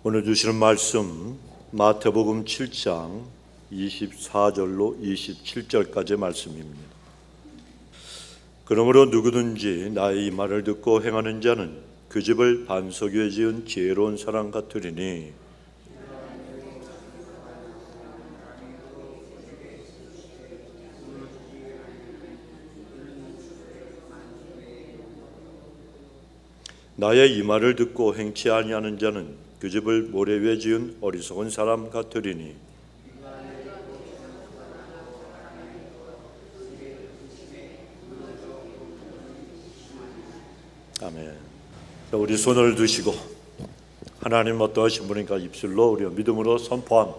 오늘 주시는 말씀 마태복음 7장 24절로 27절까지의 말씀입니다. 그러므로 누구든지 나의 이 말을 듣고 행하는 자는 그 집을 반석 위에 지은 지혜로운 사람 같으리니 나의 이 말을 듣고 행치 아니하는 자는 그 집을 모래 위에 지은 어리석은 사람 같으리니 아멘. 자, 우리 손을 드시고 하나님 어떠하신 분인가 입술로 우리 믿음으로 선포함.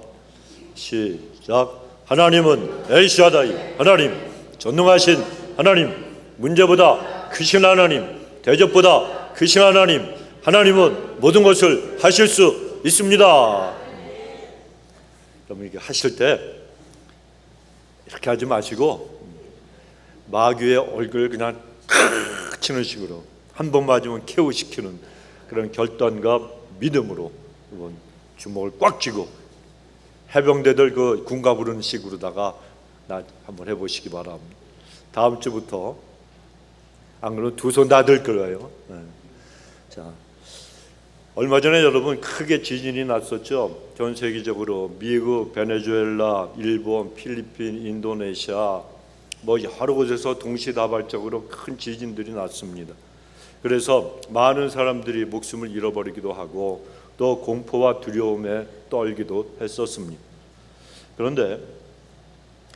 시작. 하나님은 엘샤다이 하나님, 전능하신 하나님, 문제보다 크신 하나님, 대적보다 크신 하나님, 하나님은 모든 것을 하실 수 있습니다. 여러분 이렇게 하실 때 이렇게 하지 마시고 마귀의 얼굴을 그냥 칵 치는 식으로 한 번 맞으면 KO 시키는 그런 결단과 믿음으로 이번 주먹을 꽉 쥐고 해병대들 그 군가 부르는 식으로다가 나 한번 해보시기 바랍니다. 다음 주부터 안 그러면 두 손 다 들 거예요. 네. 자, 얼마 전에 여러분 크게 지진이 났었죠. 전 세계적으로 미국, 베네수엘라, 일본, 필리핀, 인도네시아 뭐 여러 곳에서 동시다발적으로 큰 지진들이 났습니다. 그래서 많은 사람들이 목숨을 잃어버리기도 하고 또 공포와 두려움에 떨기도 했었습니다. 그런데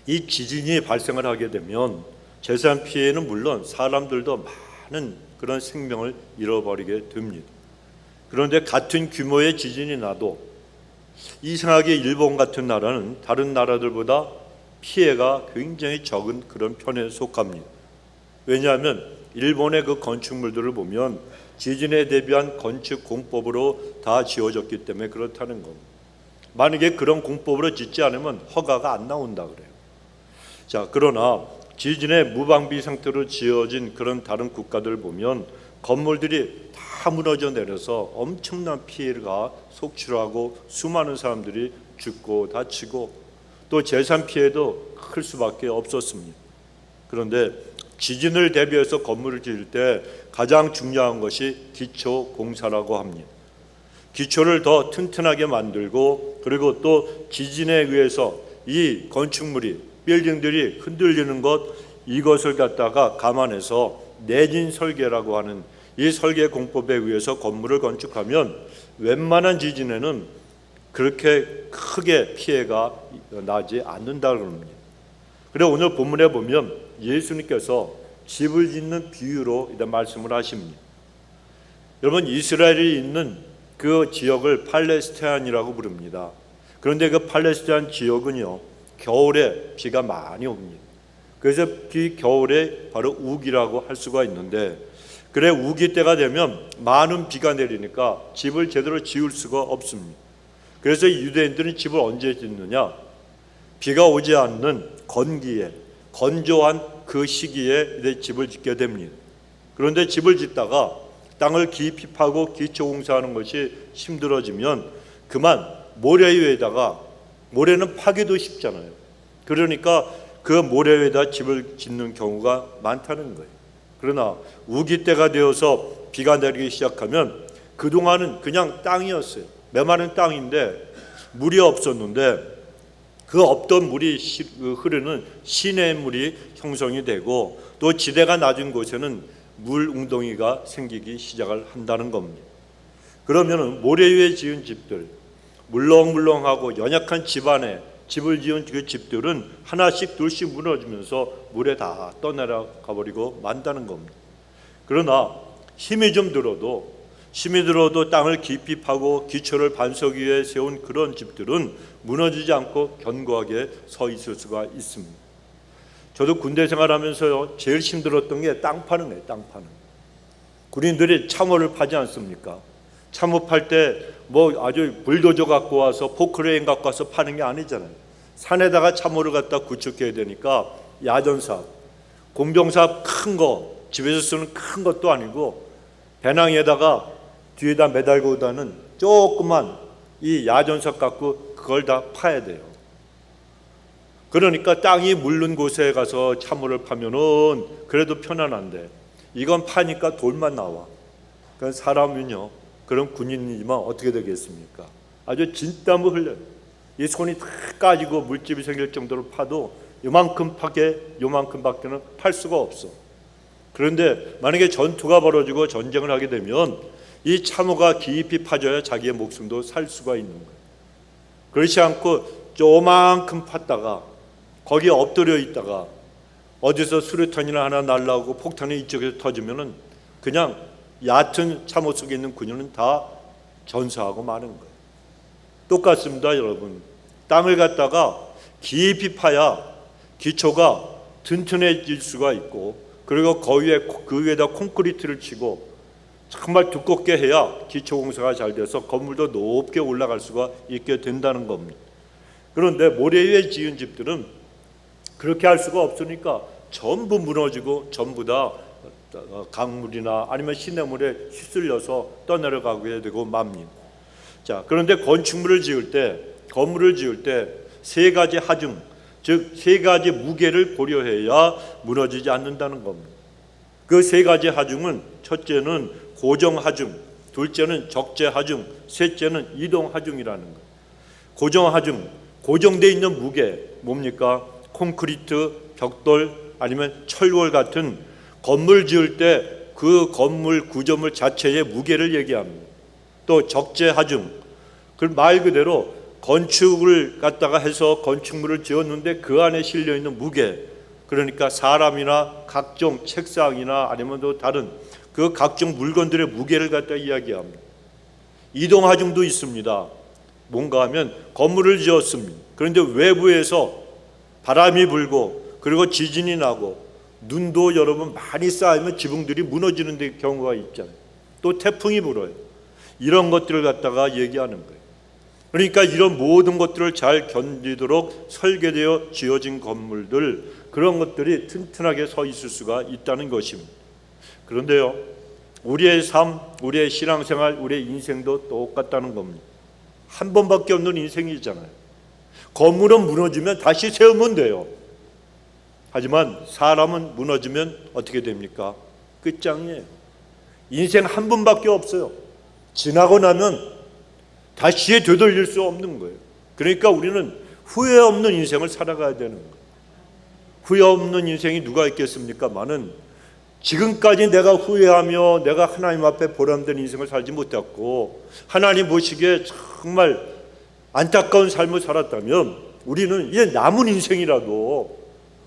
이 지진이 발생을 하게 되면 재산 피해는 물론 사람들도 많은 그런 생명을 잃어버리게 됩니다. 그런데 같은 규모의 지진이 나도 이상하게 일본 같은 나라는 다른 나라들보다 피해가 굉장히 적은 그런 편에 속합니다. 왜냐하면 일본의 그 건축물들을 보면 지진에 대비한 건축 공법으로 다 지어졌기 때문에 그렇다는 겁니다. 만약에 그런 공법으로 짓지 않으면 허가가 안 나온다 그래요. 자, 그러나 지진에 무방비 상태로 지어진 그런 다른 국가들을 보면 건물들이 다 무너져 내려서 엄청난 피해가 속출하고 수많은 사람들이 죽고 다치고 또 재산 피해도 클 수밖에 없었습니다. 그런데 지진을 대비해서 건물을 지을 때 가장 중요한 것이 기초 공사라고 합니다. 기초를 더 튼튼하게 만들고 그리고 또 지진에 의해서 이 건축물이 빌딩들이 흔들리는 것 이것을 갖다가 감안해서 내진 설계라고 하는 이 설계 공법에 의해서 건물을 건축하면 웬만한 지진에는 그렇게 크게 피해가 나지 않는다는 겁니다. 그래서 오늘 본문에 보면 예수님께서 집을 짓는 비유로 이런 말씀을 하십니다. 여러분 이스라엘이 있는 그 지역을 팔레스타인이라고 부릅니다. 그런데 그 팔레스타인 지역은요 겨울에 비가 많이 옵니다. 그래서 그 겨울에 바로 우기라고 할 수가 있는데 그래 우기 때가 되면 많은 비가 내리니까 집을 제대로 지을 수가 없습니다. 그래서 유대인들은 집을 언제 짓느냐? 비가 오지 않는 건기에 건조한 그 시기에 집을 짓게 됩니다. 그런데 집을 짓다가 땅을 깊이 파고 기초 공사하는 것이 힘들어지면 그만 모래 위에다가 모래는 파기도 쉽잖아요. 그러니까 그 모래 위에다 집을 짓는 경우가 많다는 거예요. 그러나 우기 때가 되어서 비가 내리기 시작하면 그동안은 그냥 땅이었어요. 메마른 땅인데 물이 없었는데 그 없던 물이 흐르는 시냇물이 형성이 되고 또 지대가 낮은 곳에는 물 웅덩이가 생기기 시작을 한다는 겁니다. 그러면 모래 위에 지은 집들, 물렁물렁하고 연약한 집안에 집을 지은 그 집들은 하나씩 둘씩 무너지면서 물에 다 떠내려가 버리고 만다는 겁니다. 그러나 힘이 들어도 땅을 깊이 파고 기초를 반석 위에 세운 그런 집들은 무너지지 않고 견고하게 서 있을 수가 있습니다. 저도 군대 생활하면서요 제일 힘들었던 게 땅 파는 거예요. 땅 파는 군인들이 참호를 파지 않습니까? 참호 팔 때 뭐 아주 불도저 갖고 와서 포크레인 갖고 와서 파는 게 아니잖아요. 산에다가 참호를 갖다 구축해야 되니까 야전삽, 공병삽 큰 거 집에서 쓰는 큰 것도 아니고 배낭에다가 뒤에다 매달고 다는 조그만 이 야전석 갖고 그걸 다 파야 돼요. 그러니까 땅이 물른 곳에 가서 참호를 파면은 그래도 편안한데 이건 파니까 돌만 나와. 그러니까 사람은요, 그런 군인이지만 어떻게 되겠습니까? 아주 진땀을 흘려요. 이 손이 다 까지고 물집이 생길 정도로 파도 요만큼밖에는 팔 수가 없어. 그런데 만약에 전투가 벌어지고 전쟁을 하게 되면 이 참호가 깊이 파져야 자기의 목숨도 살 수가 있는 거예요. 그렇지 않고 조만큼 팠다가 거기에 엎드려 있다가 어디서 수류탄이나 하나 날라오고 폭탄이 이쪽에서 터지면은 그냥 얕은 참호 속에 있는 군인은 다 전사하고 마는 거예요. 똑같습니다, 여러분. 땅을 갖다가 깊이 파야 기초가 튼튼해질 수가 있고, 그리고 그 위에다 콘크리트를 치고 정말 두껍게 해야 기초 공사가 잘 돼서 건물도 높게 올라갈 수가 있게 된다는 겁니다. 그런데 모래 위에 지은 집들은 그렇게 할 수가 없으니까 전부 무너지고 전부 다 강물이나 아니면 시냇물에 휩쓸려서 떠내려가게 되고 맙니다. 자, 그런데 건축물을 지을 때, 건물을 지을 때 세 가지 하중, 즉 세 가지 무게를 고려해야 무너지지 않는다는 겁니다. 그 세 가지 하중은 첫째는 고정 하중, 둘째는 적재 하중, 셋째는 이동 하중이라는 거예요. 고정 하중, 고정되어 있는 무게 뭡니까? 콘크리트, 벽돌 아니면 철골 같은 건물 지을 때 그 건물 구조물 자체의 무게를 얘기합니다. 또 적재 하중, 그 말 그대로 건축을 갖다가 해서 건축물을 지었는데 그 안에 실려 있는 무게, 그러니까 사람이나 각종 책상이나 아니면 또 다른 그 각종 물건들의 무게를 갖다 이야기합니다. 이동 하중도 있습니다. 뭔가 하면 건물을 지었습니다. 그런데 외부에서 바람이 불고 그리고 지진이 나고 눈도 여러분 많이 쌓이면 지붕들이 무너지는 데 경우가 있잖아요. 또 태풍이 불어요. 이런 것들을 갖다가 얘기하는 거예요. 그러니까 이런 모든 것들을 잘 견디도록 설계되어 지어진 건물들, 그런 것들이 튼튼하게 서 있을 수가 있다는 것입니다. 그런데요, 우리의 삶, 우리의 신앙생활, 우리의 인생도 똑같다는 겁니다. 한 번밖에 없는 인생이잖아요. 건물은 무너지면 다시 세우면 돼요. 하지만 사람은 무너지면 어떻게 됩니까? 끝장이에요. 인생 한 번밖에 없어요. 지나고 나면 다시 되돌릴 수 없는 거예요. 그러니까 우리는 후회 없는 인생을 살아가야 되는 거예요. 후회 없는 인생이 누가 있겠습니까? 많은 지금까지 내가 후회하며 내가 하나님 앞에 보람된 인생을 살지 못했고 하나님 보시기에 정말 안타까운 삶을 살았다면 우리는 이제 남은 인생이라도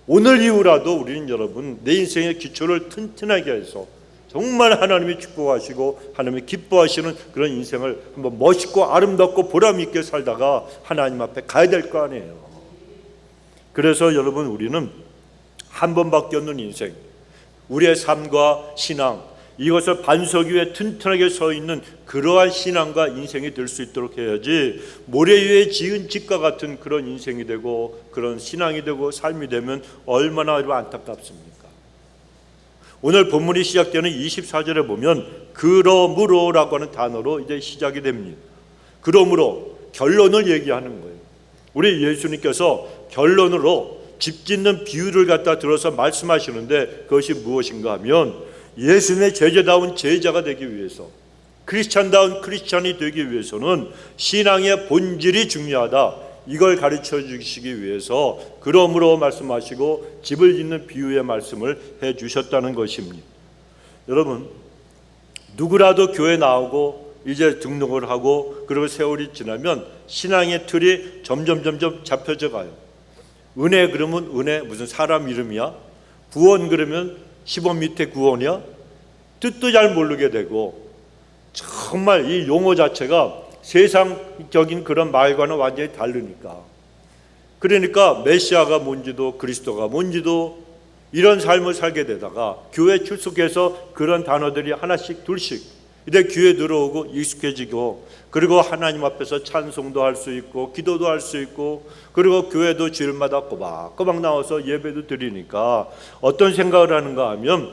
오늘 이후라도 우리는 여러분 내 인생의 기초를 튼튼하게 해서 정말 하나님이 축복하시고 하나님이 기뻐하시는 그런 인생을 한번 멋있고 아름답고 보람 있게 살다가 하나님 앞에 가야 될 거 아니에요. 그래서 여러분 우리는 한 번밖에 없는 인생, 우리의 삶과 신앙, 이것을 반석 위에 튼튼하게 서 있는 그러한 신앙과 인생이 될 수 있도록 해야지 모래 위에 지은 집과 같은 그런 인생이 되고 그런 신앙이 되고 삶이 되면 얼마나 안타깝습니까? 오늘 본문이 시작되는 24절에 보면 그러므로라고 하는 단어로 이제 시작이 됩니다. 그러므로 결론을 얘기하는 거예요. 우리 예수님께서 결론으로 집 짓는 비유를 갖다 들어서 말씀하시는데 그것이 무엇인가 하면 예수님의 제자다운 제자가 되기 위해서, 크리스찬다운 크리스찬이 되기 위해서는 신앙의 본질이 중요하다, 이걸 가르쳐 주시기 위해서 그러므로 말씀하시고 집을 짓는 비유의 말씀을 해 주셨다는 것입니다. 여러분, 누구라도 교회 나오고 이제 등록을 하고 그리고 세월이 지나면 신앙의 틀이 점점 잡혀져 가요. 은혜 그러면 은혜 무슨 사람 이름이야? 구원 그러면 10원 밑에 구원이야? 뜻도 잘 모르게 되고 정말 이 용어 자체가 세상적인 그런 말과는 완전히 다르니까, 그러니까 메시아가 뭔지도 그리스도가 뭔지도 이런 삶을 살게 되다가 교회 출석해서 그런 단어들이 하나씩 둘씩 이제 귀에 들어오고 익숙해지고 그리고 하나님 앞에서 찬송도 할 수 있고 기도도 할 수 있고 그리고 교회도 주일마다 꼬박꼬박 나와서 예배도 드리니까 어떤 생각을 하는가 하면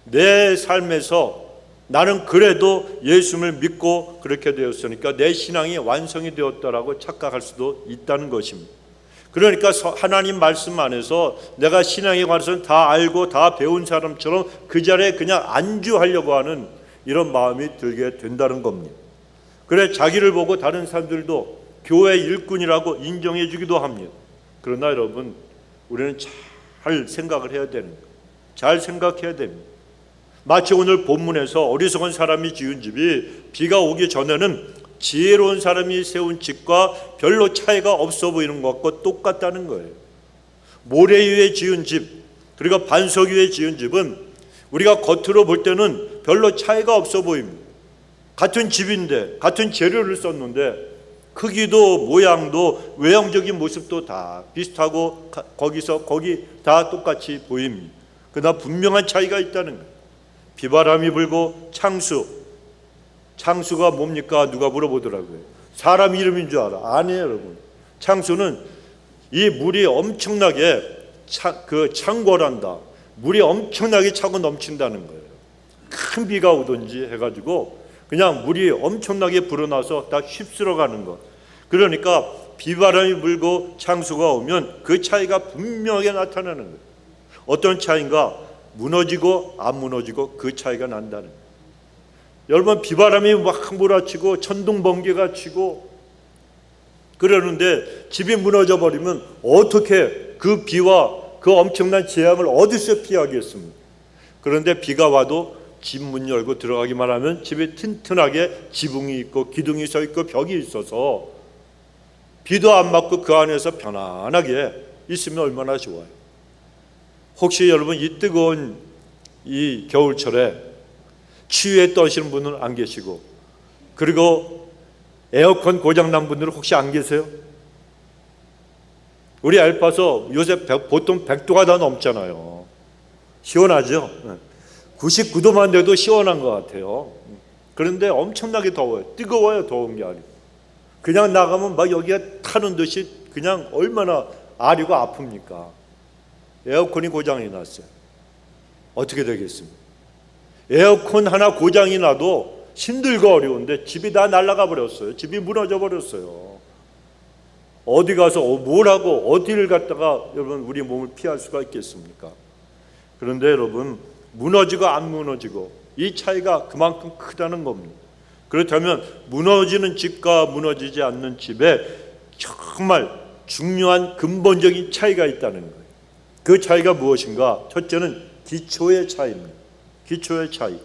내 삶에서 나는 그래도 예수를 믿고 그렇게 되었으니까 내 신앙이 완성이 되었다라고 착각할 수도 있다는 것입니다. 그러니까 하나님 말씀 안에서 내가 신앙에 관해서는 다 알고 다 배운 사람처럼 그 자리에 그냥 안주하려고 하는 이런 마음이 들게 된다는 겁니다. 그래 자기를 보고 다른 사람들도 교회 일꾼이라고 인정해 주기도 합니다. 그러나 여러분, 우리는 잘 생각을 해야 되는 거예요. 잘 생각해야 됩니다. 마치 오늘 본문에서 어리석은 사람이 지은 집이 비가 오기 전에는 지혜로운 사람이 세운 집과 별로 차이가 없어 보이는 것과 똑같다는 거예요. 모래 위에 지은 집, 그리고 반석 위에 지은 집은 우리가 겉으로 볼 때는 별로 차이가 없어 보입니다. 같은 집인데, 같은 재료를 썼는데 크기도 모양도 외형적인 모습도 다 비슷하고 거기 다 똑같이 보입니다. 그러나 분명한 차이가 있다는 거예요. 비바람이 불고 창수가 뭡니까? 누가 물어보더라고요. 사람 이름인 줄 알아? 아니에요, 여러분. 창수는 이 물이 엄청나게 창궐한다. 물이 엄청나게 차고 넘친다는 거예요. 큰 비가 오든지 해가지고 그냥 물이 엄청나게 불어나서 다 휩쓸어 가는 것. 그러니까 비바람이 불고 창수가 오면 그 차이가 분명하게 나타나는 거예요. 어떤 차이인가? 무너지고 안 무너지고 그 차이가 난다는 거예요. 여러분, 비바람이 막 몰아치고 천둥 번개가 치고 그러는데 집이 무너져 버리면 어떻게 그 비와 그 엄청난 재앙을 어디서 피하겠습니까? 그런데 비가 와도 집 문 열고 들어가기만 하면 집에 튼튼하게 지붕이 있고 기둥이 서 있고 벽이 있어서 비도 안 맞고 그 안에서 편안하게 있으면 얼마나 좋아요. 혹시 여러분 이 뜨거운 이 겨울철에 추위에 떠시는 분은 안 계시고, 그리고 에어컨 고장난 분들은 혹시 안 계세요? 우리 엘파소 요새 보통 100도가 다 넘잖아요. 시원하죠? 99도만 돼도 시원한 것 같아요. 그런데 엄청나게 더워요. 뜨거워요. 더운 게 아니고 그냥 나가면 막 여기가 타는 듯이 그냥 얼마나 아리고 아픕니까? 에어컨이 고장이 났어요. 어떻게 되겠습니까? 에어컨 하나 고장이 나도 힘들고 어려운데 집이 다 날아가 버렸어요. 집이 무너져 버렸어요. 어디 가서 뭘 하고 어디를 갔다가 여러분 우리 몸을 피할 수가 있겠습니까? 그런데 여러분, 무너지고 안 무너지고 이 차이가 그만큼 크다는 겁니다. 그렇다면 무너지는 집과 무너지지 않는 집에 정말 중요한 근본적인 차이가 있다는 거예요. 그 차이가 무엇인가? 첫째는 기초의 차이입니다. 기초의 차이.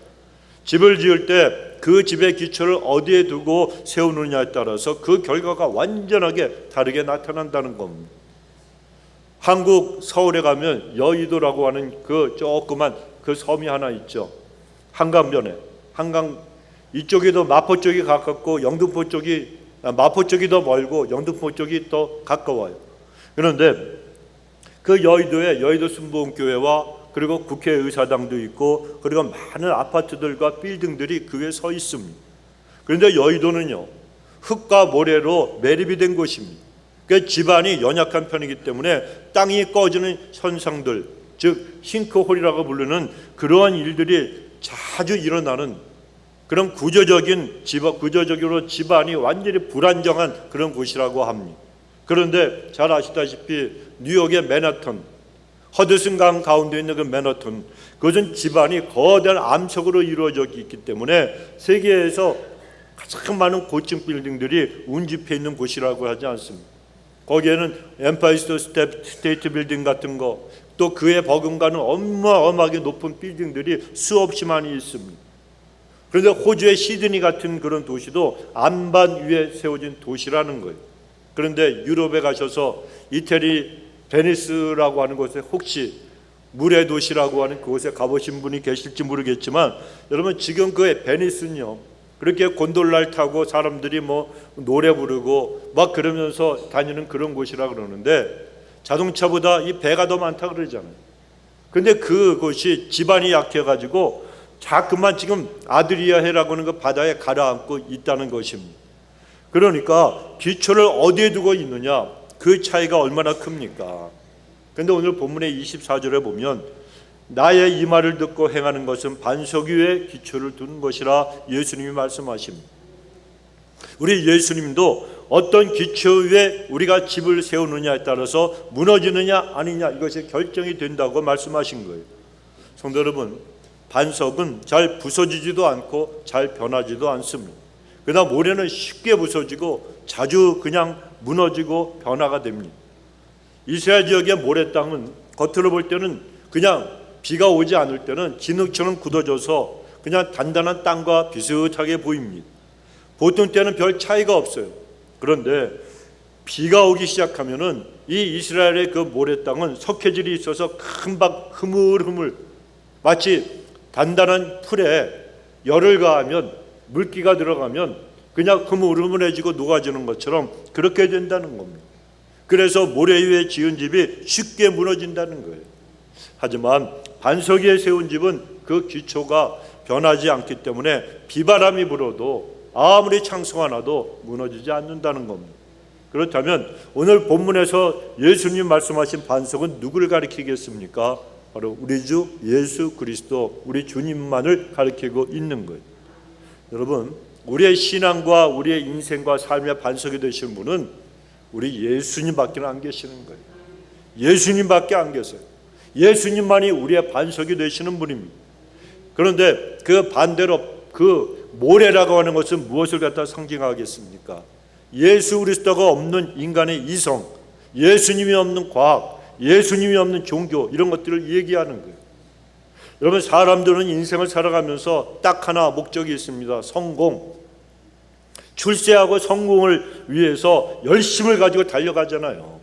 집을 지을 때 그 집의 기초를 어디에 두고 세우느냐에 따라서 그 결과가 완전하게 다르게 나타난다는 겁니다. 한국 서울에 가면 여의도라고 하는 그 조그만 그 섬이 하나 있죠. 한강변에. 한강 이쪽에도 마포 쪽이 가깝고 영등포 쪽이 마포 쪽이 더 멀고 영등포 쪽이 더 가까워요. 그런데 그 여의도에 여의도 순복음교회와 그리고 국회의사당도 있고 그리고 많은 아파트들과 빌딩들이 그 위에 서 있습니다. 그런데 여의도는요, 흙과 모래로 매립이 된 곳입니다. 그 지반이 연약한 편이기 때문에 땅이 꺼지는 현상들, 즉 싱크홀이라고 부르는 그러한 일들이 자주 일어나는 그런 구조적으로 지반이 완전히 불안정한 그런 곳이라고 합니다. 그런데 잘 아시다시피 뉴욕의 맨하튼, 허드슨 강 가운데 있는 그 맨하튼, 그것은 지반이 거대한 암석으로 이루어져 있기 때문에 세계에서 가장 많은 고층 빌딩들이 운집해 있는 곳이라고 하지 않습니다. 거기에는 엠파이어 스테이트 빌딩 같은 거, 또 그에 버금가는 어마어마하게 높은 빌딩들이 수없이 많이 있습니다. 그런데 호주의 시드니 같은 그런 도시도 안반 위에 세워진 도시라는 거예요. 그런데 유럽에 가셔서 이태리 베니스라고 하는 곳에 혹시 물의 도시라고 하는 그곳에 가보신 분이 계실지 모르겠지만, 여러분 지금 그 베니스는요, 그렇게 곤돌라를 타고 사람들이 뭐 노래 부르고 막 그러면서 다니는 그런 곳이라 그러는데 자동차보다 이 배가 더 많다 그러잖아요. 그런데 그곳이 지반이 약해가지고 자꾸만 지금 아드리아해라고 하는 그 바다에 가라앉고 있다는 것입니다. 그러니까 기초를 어디에 두고 있느냐, 그 차이가 얼마나 큽니까? 그런데 오늘 본문의 24절에 보면 나의 이 말을 듣고 행하는 것은 반석 위에 기초를 두는 것이라 예수님이 말씀하십니다. 우리 예수님도 어떤 기초 위에 우리가 집을 세우느냐에 따라서 무너지느냐 아니냐 이것이 결정이 된다고 말씀하신 거예요. 성도 여러분, 반석은 잘 부서지지도 않고 잘 변하지도 않습니다. 그러나 모래는 쉽게 부서지고 자주 그냥 무너지고 변화가 됩니다. 이스라엘 지역의 모래 땅은 겉으로 볼 때는 그냥 비가 오지 않을 때는 진흙처럼 굳어져서 그냥 단단한 땅과 비슷하게 보입니다. 보통 때는 별 차이가 없어요. 그런데 비가 오기 시작하면은 이 이스라엘의 그 모래 땅은 석회질이 있어서 금방 흐물흐물, 마치 단단한 풀에 열을 가하면 물기가 들어가면 그냥 흐물흐물해지고 녹아지는 것처럼 그렇게 된다는 겁니다. 그래서 모래 위에 지은 집이 쉽게 무너진다는 거예요. 하지만 반석 위에 세운 집은 그 기초가 변하지 않기 때문에 비바람이 불어도 아무리 창수가 나도 무너지지 않는다는 겁니다. 그렇다면 오늘 본문에서 예수님 말씀하신 반석은 누구를 가리키겠습니까? 바로 우리 주 예수 그리스도, 우리 주님만을 가리키고 있는 거예요. 여러분, 우리의 신앙과 우리의 인생과 삶의 반석이 되신 분은 우리 예수님밖에 안 계시는 거예요. 예수님밖에 안 계세요. 예수님만이 우리의 반석이 되시는 분입니다. 그런데 그 반대로 그 모래라고 하는 것은 무엇을 갖다 상징하겠습니까? 예수 그리스도가 없는 인간의 이성, 예수님이 없는 과학, 예수님이 없는 종교, 이런 것들을 얘기하는 거예요. 여러분, 사람들은 인생을 살아가면서 딱 하나 목적이 있습니다. 성공. 출세하고 성공을 위해서 열심을 가지고 달려가잖아요.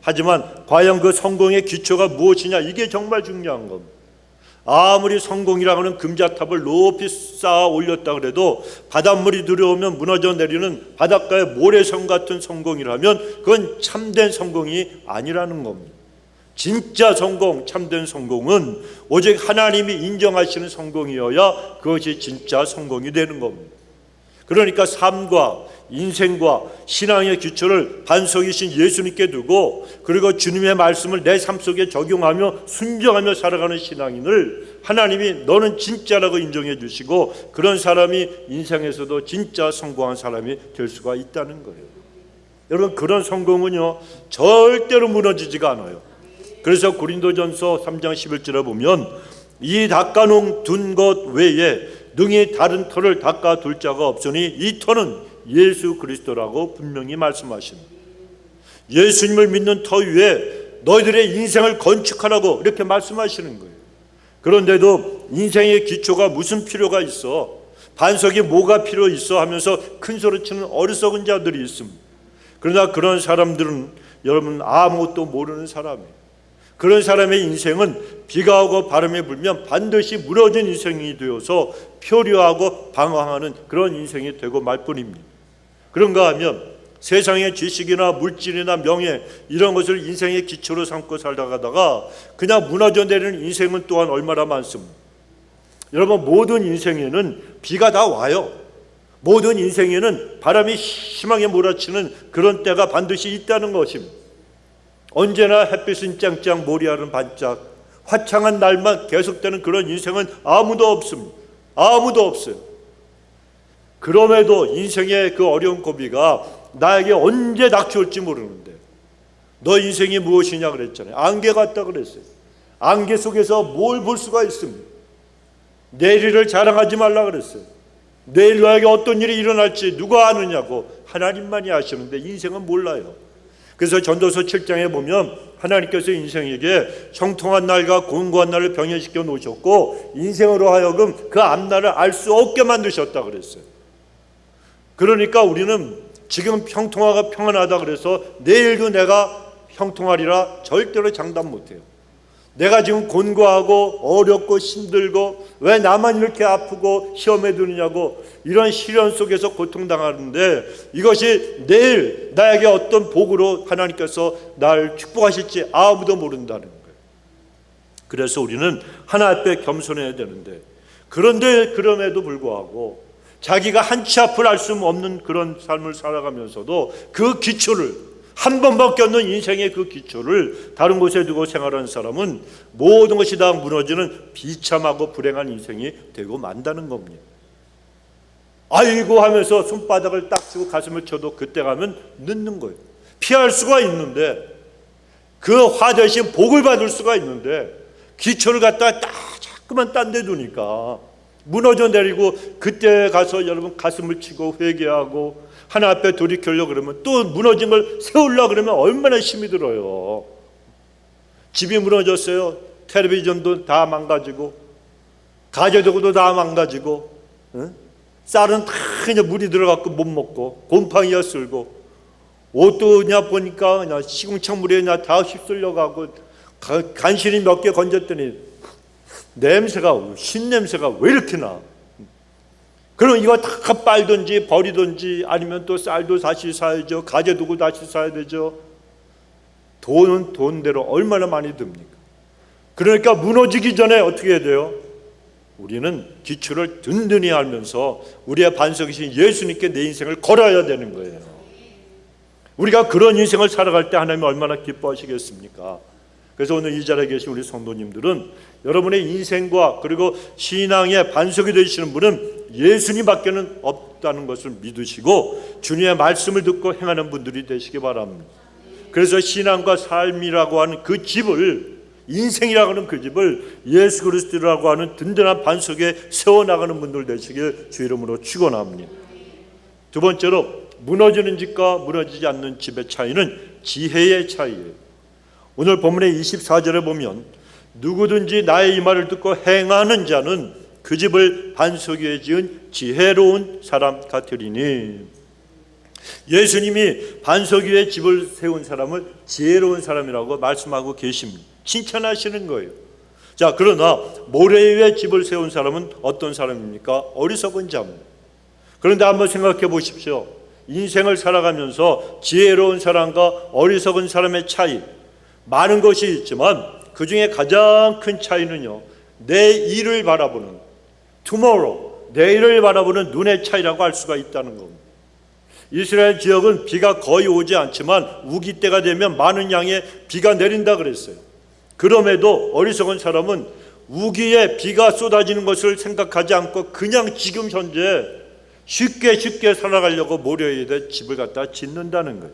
하지만 과연 그 성공의 기초가 무엇이냐, 이게 정말 중요한 겁니다. 아무리 성공이라고 하는 금자탑을 높이 쌓아 올렸다 그래도 바닷물이 들어오면 무너져 내리는 바닷가의 모래성 같은 성공이라면 그건 참된 성공이 아니라는 겁니다. 진짜 성공, 참된 성공은 오직 하나님이 인정하시는 성공이어야 그것이 진짜 성공이 되는 겁니다. 그러니까 삶과 인생과 신앙의 기초를 반석이신 예수님께 두고, 그리고 주님의 말씀을 내 삶 속에 적용하며 순종하며 살아가는 신앙인을 하나님이 너는 진짜라고 인정해 주시고, 그런 사람이 인생에서도 진짜 성공한 사람이 될 수가 있다는 거예요. 여러분, 그런 성공은요 절대로 무너지지가 않아요. 그래서 고린도전서 3장 11절에 보면 이 닦아놓은 둔 것 외에 능히 다른 터를 닦아둘 자가 없으니 이 터는 예수 그리스도라고 분명히 말씀하십니다. 예수님을 믿는 터 위에 너희들의 인생을 건축하라고 이렇게 말씀하시는 거예요. 그런데도 인생의 기초가 무슨 필요가 있어, 반석이 뭐가 필요 있어 하면서 큰 소리 치는 어리석은 자들이 있습니다. 그러나 그런 사람들은 여러분 아무것도 모르는 사람이에요. 그런 사람의 인생은 비가 오고 바람이 불면 반드시 무너진 인생이 되어서 표류하고 방황하는 그런 인생이 되고 말 뿐입니다. 그런가 하면 세상의 지식이나 물질이나 명예 이런 것을 인생의 기초로 삼고 살다가다가 그냥 무너져 내리는 인생은 또한 얼마나 많습니다. 여러분, 모든 인생에는 비가 다 와요. 모든 인생에는 바람이 심하게 몰아치는 그런 때가 반드시 있다는 것입니다. 언제나 햇빛은 짱짱 모리알은 반짝, 화창한 날만 계속되는 그런 인생은 아무도 없습니다. 아무도 없어요. 그럼에도 인생의 그 어려운 고비가 나에게 언제 닥쳐올지 모르는데, 너 인생이 무엇이냐 그랬잖아요. 안개 같다 그랬어요. 안개 속에서 뭘 볼 수가 있습니다. 내일을 자랑하지 말라 그랬어요. 내일 너에게 어떤 일이 일어날지 누가 아느냐고 하나님만이 아시는데 인생은 몰라요. 그래서 전도서 7장에 보면 하나님께서 인생에게 형통한 날과 곤고한 날을 병행시켜 놓으셨고 인생으로 하여금 그 앞날을 알 수 없게 만드셨다 그랬어요. 그러니까 우리는 지금 형통하고 평안하다 그래서 내일도 내가 형통하리라 절대로 장담 못해요. 내가 지금 곤고하고 어렵고 힘들고 왜 나만 이렇게 아프고 시험에 드느냐고 이런 시련 속에서 고통당하는데 이것이 내일 나에게 어떤 복으로 하나님께서 나를 축복하실지 아무도 모른다는 거예요. 그래서 우리는 하나 앞에 겸손해야 되는데, 그런데 그럼에도 불구하고 자기가 한치 앞을 알 수 없는 그런 삶을 살아가면서도 그 기초를 한 번밖에 없는 인생의 그 기초를 다른 곳에 두고 생활하는 사람은 모든 것이 다 무너지는 비참하고 불행한 인생이 되고 만다는 겁니다. 아이고 하면서 손바닥을 딱 치고 가슴을 쳐도 그때 가면 늦는 거예요. 피할 수가 있는데, 그 화 대신 복을 받을 수가 있는데, 기초를 갖다가 딱 자꾸만 딴 데 두니까 무너져 내리고, 그때 가서 여러분 가슴을 치고 회개하고 하나 앞에 돌이키려고 그러면, 또 무너진 걸 세우려고 그러면 얼마나 힘이 들어요. 집이 무너졌어요. 텔레비전도 다 망가지고, 가재도구도 다 망가지고, 쌀은 다 그냥 물이 들어갖고 못 먹고, 곰팡이가 쓸고, 옷도 그냥 보니까 그냥 시궁창물에 그냥 다 휩쓸려가고, 간신히 몇 개 건졌더니 냄새가, 신냄새가 왜 이렇게 나? 그럼 이거 다 빨든지 버리든지, 아니면 또 쌀도 다시 사야죠. 가재도구 다시 사야 되죠. 돈은 돈대로 얼마나 많이 듭니까? 그러니까 무너지기 전에 어떻게 해야 돼요? 우리는 기초를 든든히 알면서 우리의 반석이신 예수님께 내 인생을 걸어야 되는 거예요. 우리가 그런 인생을 살아갈 때 하나님이 얼마나 기뻐하시겠습니까? 그래서 오늘 이 자리에 계신 우리 성도님들은 여러분의 인생과 그리고 신앙의 반석이 되시는 분은 예수님밖에는 없다는 것을 믿으시고 주님의 말씀을 듣고 행하는 분들이 되시기 바랍니다. 그래서 신앙과 삶이라고 하는 그 집을, 인생이라고 하는 그 집을 예수 그리스도라고 하는 든든한 반석에 세워나가는 분들 되시길 주 이름으로 축원합니다. 두 번째로, 무너지는 집과 무너지지 않는 집의 차이는 지혜의 차이예요. 오늘 본문의 24절에 보면 누구든지 나의 이 말을 듣고 행하는 자는 그 집을 반석 위에 지은 지혜로운 사람 같으리니, 예수님이 반석 위에 집을 세운 사람을 지혜로운 사람이라고 말씀하고 계십니다. 칭찬하시는 거예요. 자, 그러나 모래 위에 집을 세운 사람은 어떤 사람입니까? 어리석은 자입니다. 그런데 한번 생각해 보십시오. 인생을 살아가면서 지혜로운 사람과 어리석은 사람의 차이, 많은 것이 있지만 그 중에 가장 큰 차이는요, 내 일을 바라보는, tomorrow, 내일을 바라보는 눈의 차이라고 할 수가 있다는 겁니다. 이스라엘 지역은 비가 거의 오지 않지만 우기 때가 되면 많은 양의 비가 내린다 그랬어요. 그럼에도 어리석은 사람은 우기에 비가 쏟아지는 것을 생각하지 않고 그냥 지금 현재 쉽게 살아가려고 모래 위에 집을 갖다 짓는다는 거예요.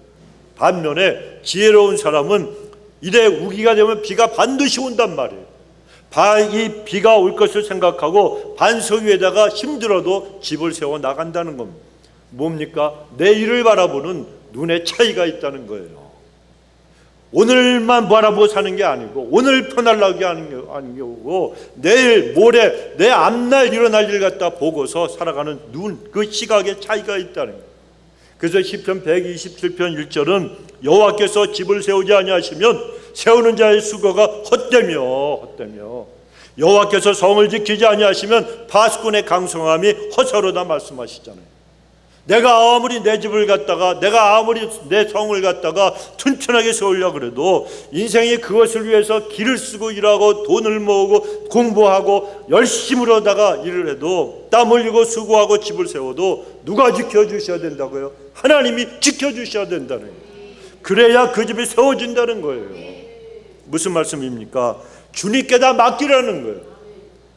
반면에 지혜로운 사람은 이래 우기가 되면 비가 반드시 온단 말이에요. 이 비가 올 것을 생각하고 반석 위에다가 힘들어도 집을 세워 나간다는 겁니다. 뭡니까? 내일을 바라보는 눈의 차이가 있다는 거예요. 오늘만 바라보고 사는 게 아니고, 오늘 편하려고 하는 게 아니고, 내일 모레 내 앞날 일어날 일 갖다 보고서 살아가는 눈, 그 시각의 차이가 있다는 거예요. 그래서 시편 127편 1절은 여호와께서 집을 세우지 아니하시면 세우는 자의 수고가 헛되며 여호와께서 성을 지키지 아니하시면 파수꾼의 강성함이 허사로다 말씀하시잖아요. 내가 아무리 내 집을 갖다가, 내가 아무리 내 성을 갖다가 튼튼하게 세우려고 그래도 인생이 그것을 위해서 길을 쓰고 일하고 돈을 모으고 공부하고 열심으로다가 일을 해도 땀 흘리고 수고하고 집을 세워도 누가 지켜주셔야 된다고요? 하나님이 지켜주셔야 된다는 거예요. 그래야 그 집이 세워진다는 거예요. 무슨 말씀입니까? 주님께 다 맡기라는 거예요.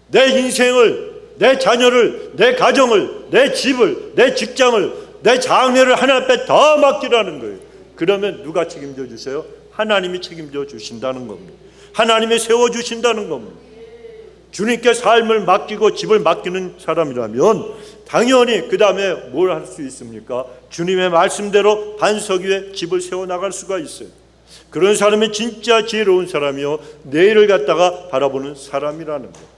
내 인생을, 내 자녀를, 내 가정을, 내 집을, 내 직장을, 내 장래를 하나님 앞에 다 맡기라는 거예요. 그러면 누가 책임져 주세요? 하나님이 책임져 주신다는 겁니다. 하나님이 세워주신다는 겁니다. 주님께 삶을 맡기고 집을 맡기는 사람이라면 당연히 그 다음에 뭘 할 수 있습니까? 주님의 말씀대로 반석 위에 집을 세워나갈 수가 있어요. 그런 사람이 진짜 지혜로운 사람이요, 내일을 갖다가 바라보는 사람이라는 거예요.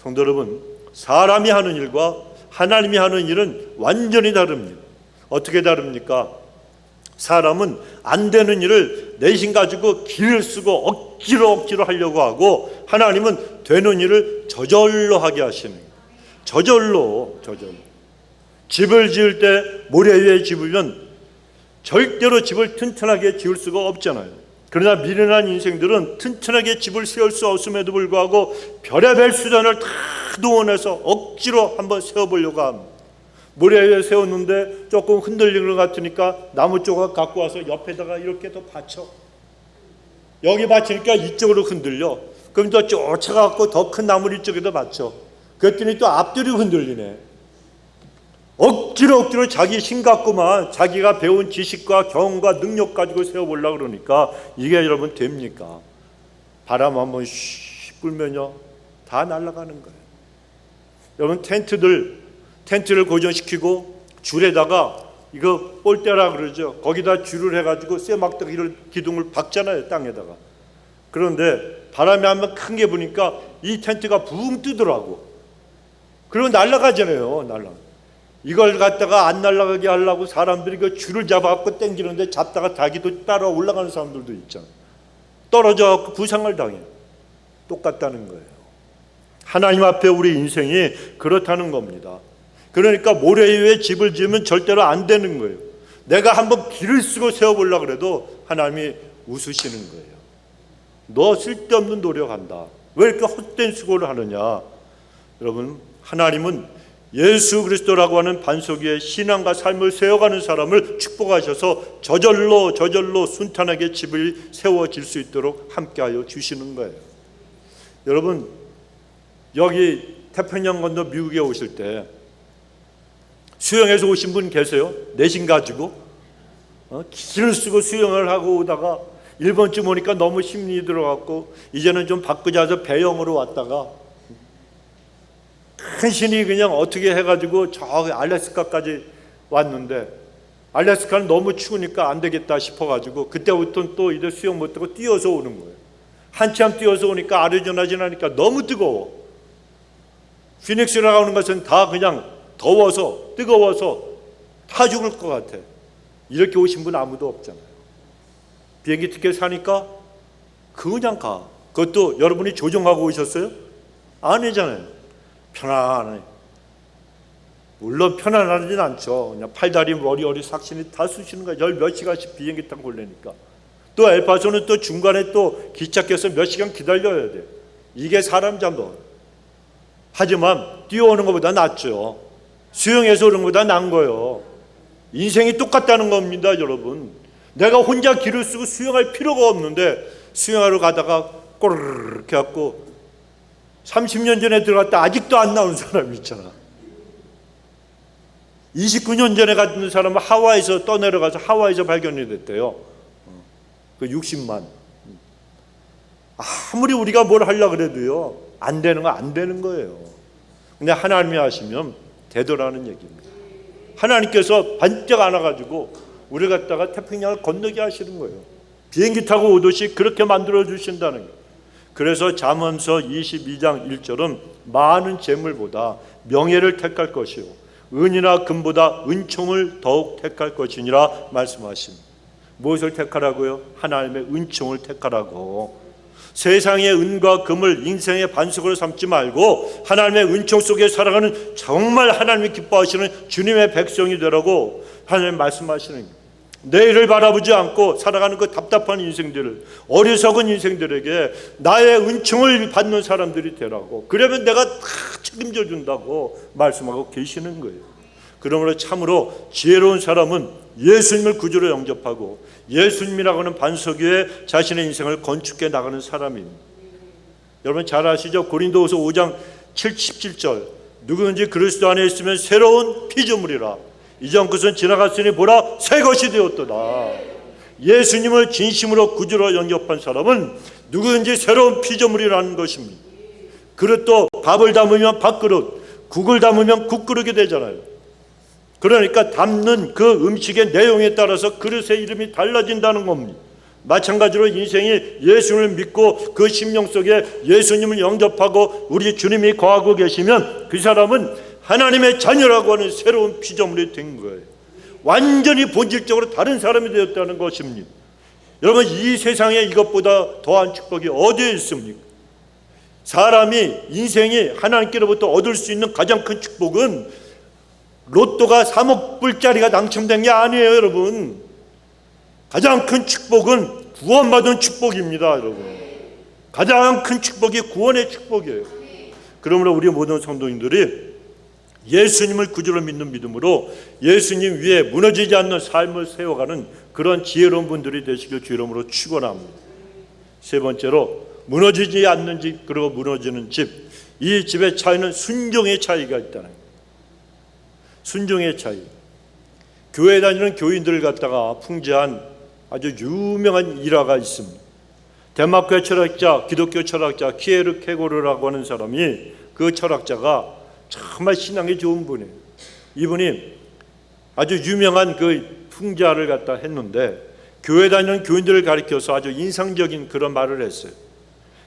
성도 여러분, 사람이 하는 일과 하나님이 하는 일은 완전히 다릅니다. 어떻게 다릅니까? 사람은 안 되는 일을 내심 가지고 길을 쓰고 억지로 하려고 하고, 하나님은 되는 일을 저절로 하게 하시는 거예요. 저절로. 집을 지을 때 모래 위에 집으면 절대로 집을 튼튼하게 지을 수가 없잖아요. 그러나 미련한 인생들은 튼튼하게 집을 세울 수 없음에도 불구하고 별의별 수단을 다 동원해서 억지로 한번 세워보려고 합니다. 모래 위에 세웠는데 조금 흔들리는 것 같으니까 나무 조각 갖고 와서 옆에다가 이렇게 더 받쳐. 여기 받치니까 이쪽으로 흔들려. 그럼 또 쫓아갖고 더 큰 나무를 이쪽에다 받쳐. 그랬더니 또 앞뒤로 흔들리네. 억지로 자기 힘 갖고만 자기가 배운 지식과 경험과 능력 가지고 세워보려고 그러니까 이게 여러분 됩니까? 바람 한번 씩 불면요 다 날아가는 거예요. 여러분 텐트를 고정시키고 줄에다가 이거 볼대라 그러죠. 거기다 줄을 해가지고 쇠막대기를 기둥을 박잖아요, 땅에다가. 그런데 바람이 한번 큰 게 부니까 이 텐트가 붕 뜨더라고. 그러면 날아가잖아요. 이걸 갖다가 안 날아가게 하려고 사람들이 그 줄을 잡아갖고 당기는데 잡다가 닭이도 따라 올라가는 사람들도 있잖아요. 떨어져갖고 부상을 당해요. 똑같다는 거예요. 하나님 앞에 우리 인생이 그렇다는 겁니다. 그러니까 모래 위에 집을 지으면 절대로 안 되는 거예요. 내가 한번 길을 쓰고 세워보려고 그래도 하나님이 웃으시는 거예요. 너 쓸데없는 노력한다. 왜 이렇게 헛된 수고를 하느냐. 여러분, 하나님은 예수 그리스도라고 하는 반석 위에 신앙과 삶을 세워가는 사람을 축복하셔서 저절로 순탄하게 집을 세워질 수 있도록 함께하여 주시는 거예요. 여러분, 여기 태평양 건너 미국에 오실 때 수영해서 오신 분 계세요? 내신 가지고 기를 쓰고 수영을 하고 오다가 일본쯤 오니까 너무 힘이 들어갔고 이제는 좀 바꾸자 해서 배영으로 왔다가 간신히 그냥 어떻게 해가지고 저 알래스카까지 왔는데 알래스카는 너무 추우니까 안 되겠다 싶어가지고 그때부터는 또 이제 수영 못하고 뛰어서 오는 거예요. 한참 뛰어서 오니까 아리조나 지나니까 너무 뜨거워. 피닉스라고 하는 것은 다 그냥 더워서 뜨거워서 다 죽을 것 같아. 이렇게 오신 분 아무도 없잖아요. 비행기 티켓 사니까 그냥 가. 그것도 여러분이 조종하고 오셨어요? 아니잖아요. 편안해. 물론 편안하진 않죠. 그냥 팔다리 머리 삭신이 다 쑤시는 거야. 열 몇 시간씩 비행기 타고 올래니까. 또 엘파소는 또 중간에 또 기차 껴서 몇 시간 기다려야 돼. 이게 사람 잠도. 하지만 뛰어오는 것보다 낫죠. 수영해서 오는 것보다 나은 거예요. 인생이 똑같다는 겁니다, 여러분. 내가 혼자 길을 쓰고 수영할 필요가 없는데 수영하러 가다가 꼬르르 이렇게 갖고 30년 전에 들어갔다 아직도 안 나오는 사람이 있잖아. 29년 전에 갔던 사람은 하와이에서 떠내려가서 하와이에서 발견이 됐대요. 그 60만. 아무리 우리가 뭘 하려고 그래도요 안 되는 거 안 되는 거예요. 근데 하나님이 하시면 되더라는 얘기입니다. 하나님께서 반짝 안아가지고 우리 갖다가 태평양을 건너게 하시는 거예요. 비행기 타고 오듯이 그렇게 만들어 주신다는 거예요. 그래서 잠언서 22장 1절은 많은 재물보다 명예를 택할 것이요 은이나 금보다 은총을 더욱 택할 것이니라 말씀하십니다. 무엇을 택하라고요? 하나님의 은총을 택하라고. 세상의 은과 금을 인생의 반석으로 삼지 말고 하나님의 은총 속에 살아가는 정말 하나님이 기뻐하시는 주님의 백성이 되라고 하나님 말씀하시는 거예요. 내일을 바라보지 않고 살아가는 그 답답한 인생들을, 어리석은 인생들에게 나의 은총을 받는 사람들이 되라고. 그러면 내가 다 책임져 준다고 말씀하고 계시는 거예요. 그러므로 참으로 지혜로운 사람은 예수님을 구주로 영접하고 예수님이라고 하는 반석 위에 자신의 인생을 건축해 나가는 사람입니다. 여러분 잘 아시죠? 고린도후서 5장 17절 누구든지 그리스도 안에 있으면 새로운 피조물이라 이전 것은 지나갔으니 보라 새 것이 되었도다. 예수님을 진심으로 구주로 영접한 사람은 누구든지 새로운 피조물이라는 것입니다. 그릇도 밥을 담으면 밥그릇, 국을 담으면 국그릇이 되잖아요. 그러니까 담는 그 음식의 내용에 따라서 그릇의 이름이 달라진다는 겁니다. 마찬가지로 인생이 예수님을 믿고 그 심령 속에 예수님을 영접하고 우리 주님이 거하고 계시면 그 사람은 하나님의 자녀라고 하는 새로운 피조물이 된 거예요. 완전히 본질적으로 다른 사람이 되었다는 것입니다. 여러분 이 세상에 이것보다 더한 축복이 어디에 있습니까? 사람이 인생이 하나님께로부터 얻을 수 있는 가장 큰 축복은 로또가 3억 불짜리가 당첨된 게 아니에요, 여러분. 가장 큰 축복은 구원받은 축복입니다, 여러분. 가장 큰 축복이 구원의 축복이에요. 그러므로 우리 모든 성도님들이 예수님을 구주로 믿는 믿음으로 예수님 위에 무너지지 않는 삶을 세워가는 그런 지혜로운 분들이 되시길 주 이름으로 축원합니다. 세 번째로 무너지지 않는 집 그리고 무너지는 집, 이 집의 차이는 순종의 차이가 있다는 거예요. 순종의 차이. 교회 다니는 교인들을 갖다가 풍자한 아주 유명한 일화가 있습니다. 덴마크의 철학자, 기독교 철학자 키에르케고르라고 하는 사람이, 그 철학자가 정말 신앙이 좋은 분이에요. 이분이 아주 유명한 그 풍자를 갖다 했는데 교회 다니는 교인들을 가리켜서 아주 인상적인 그런 말을 했어요.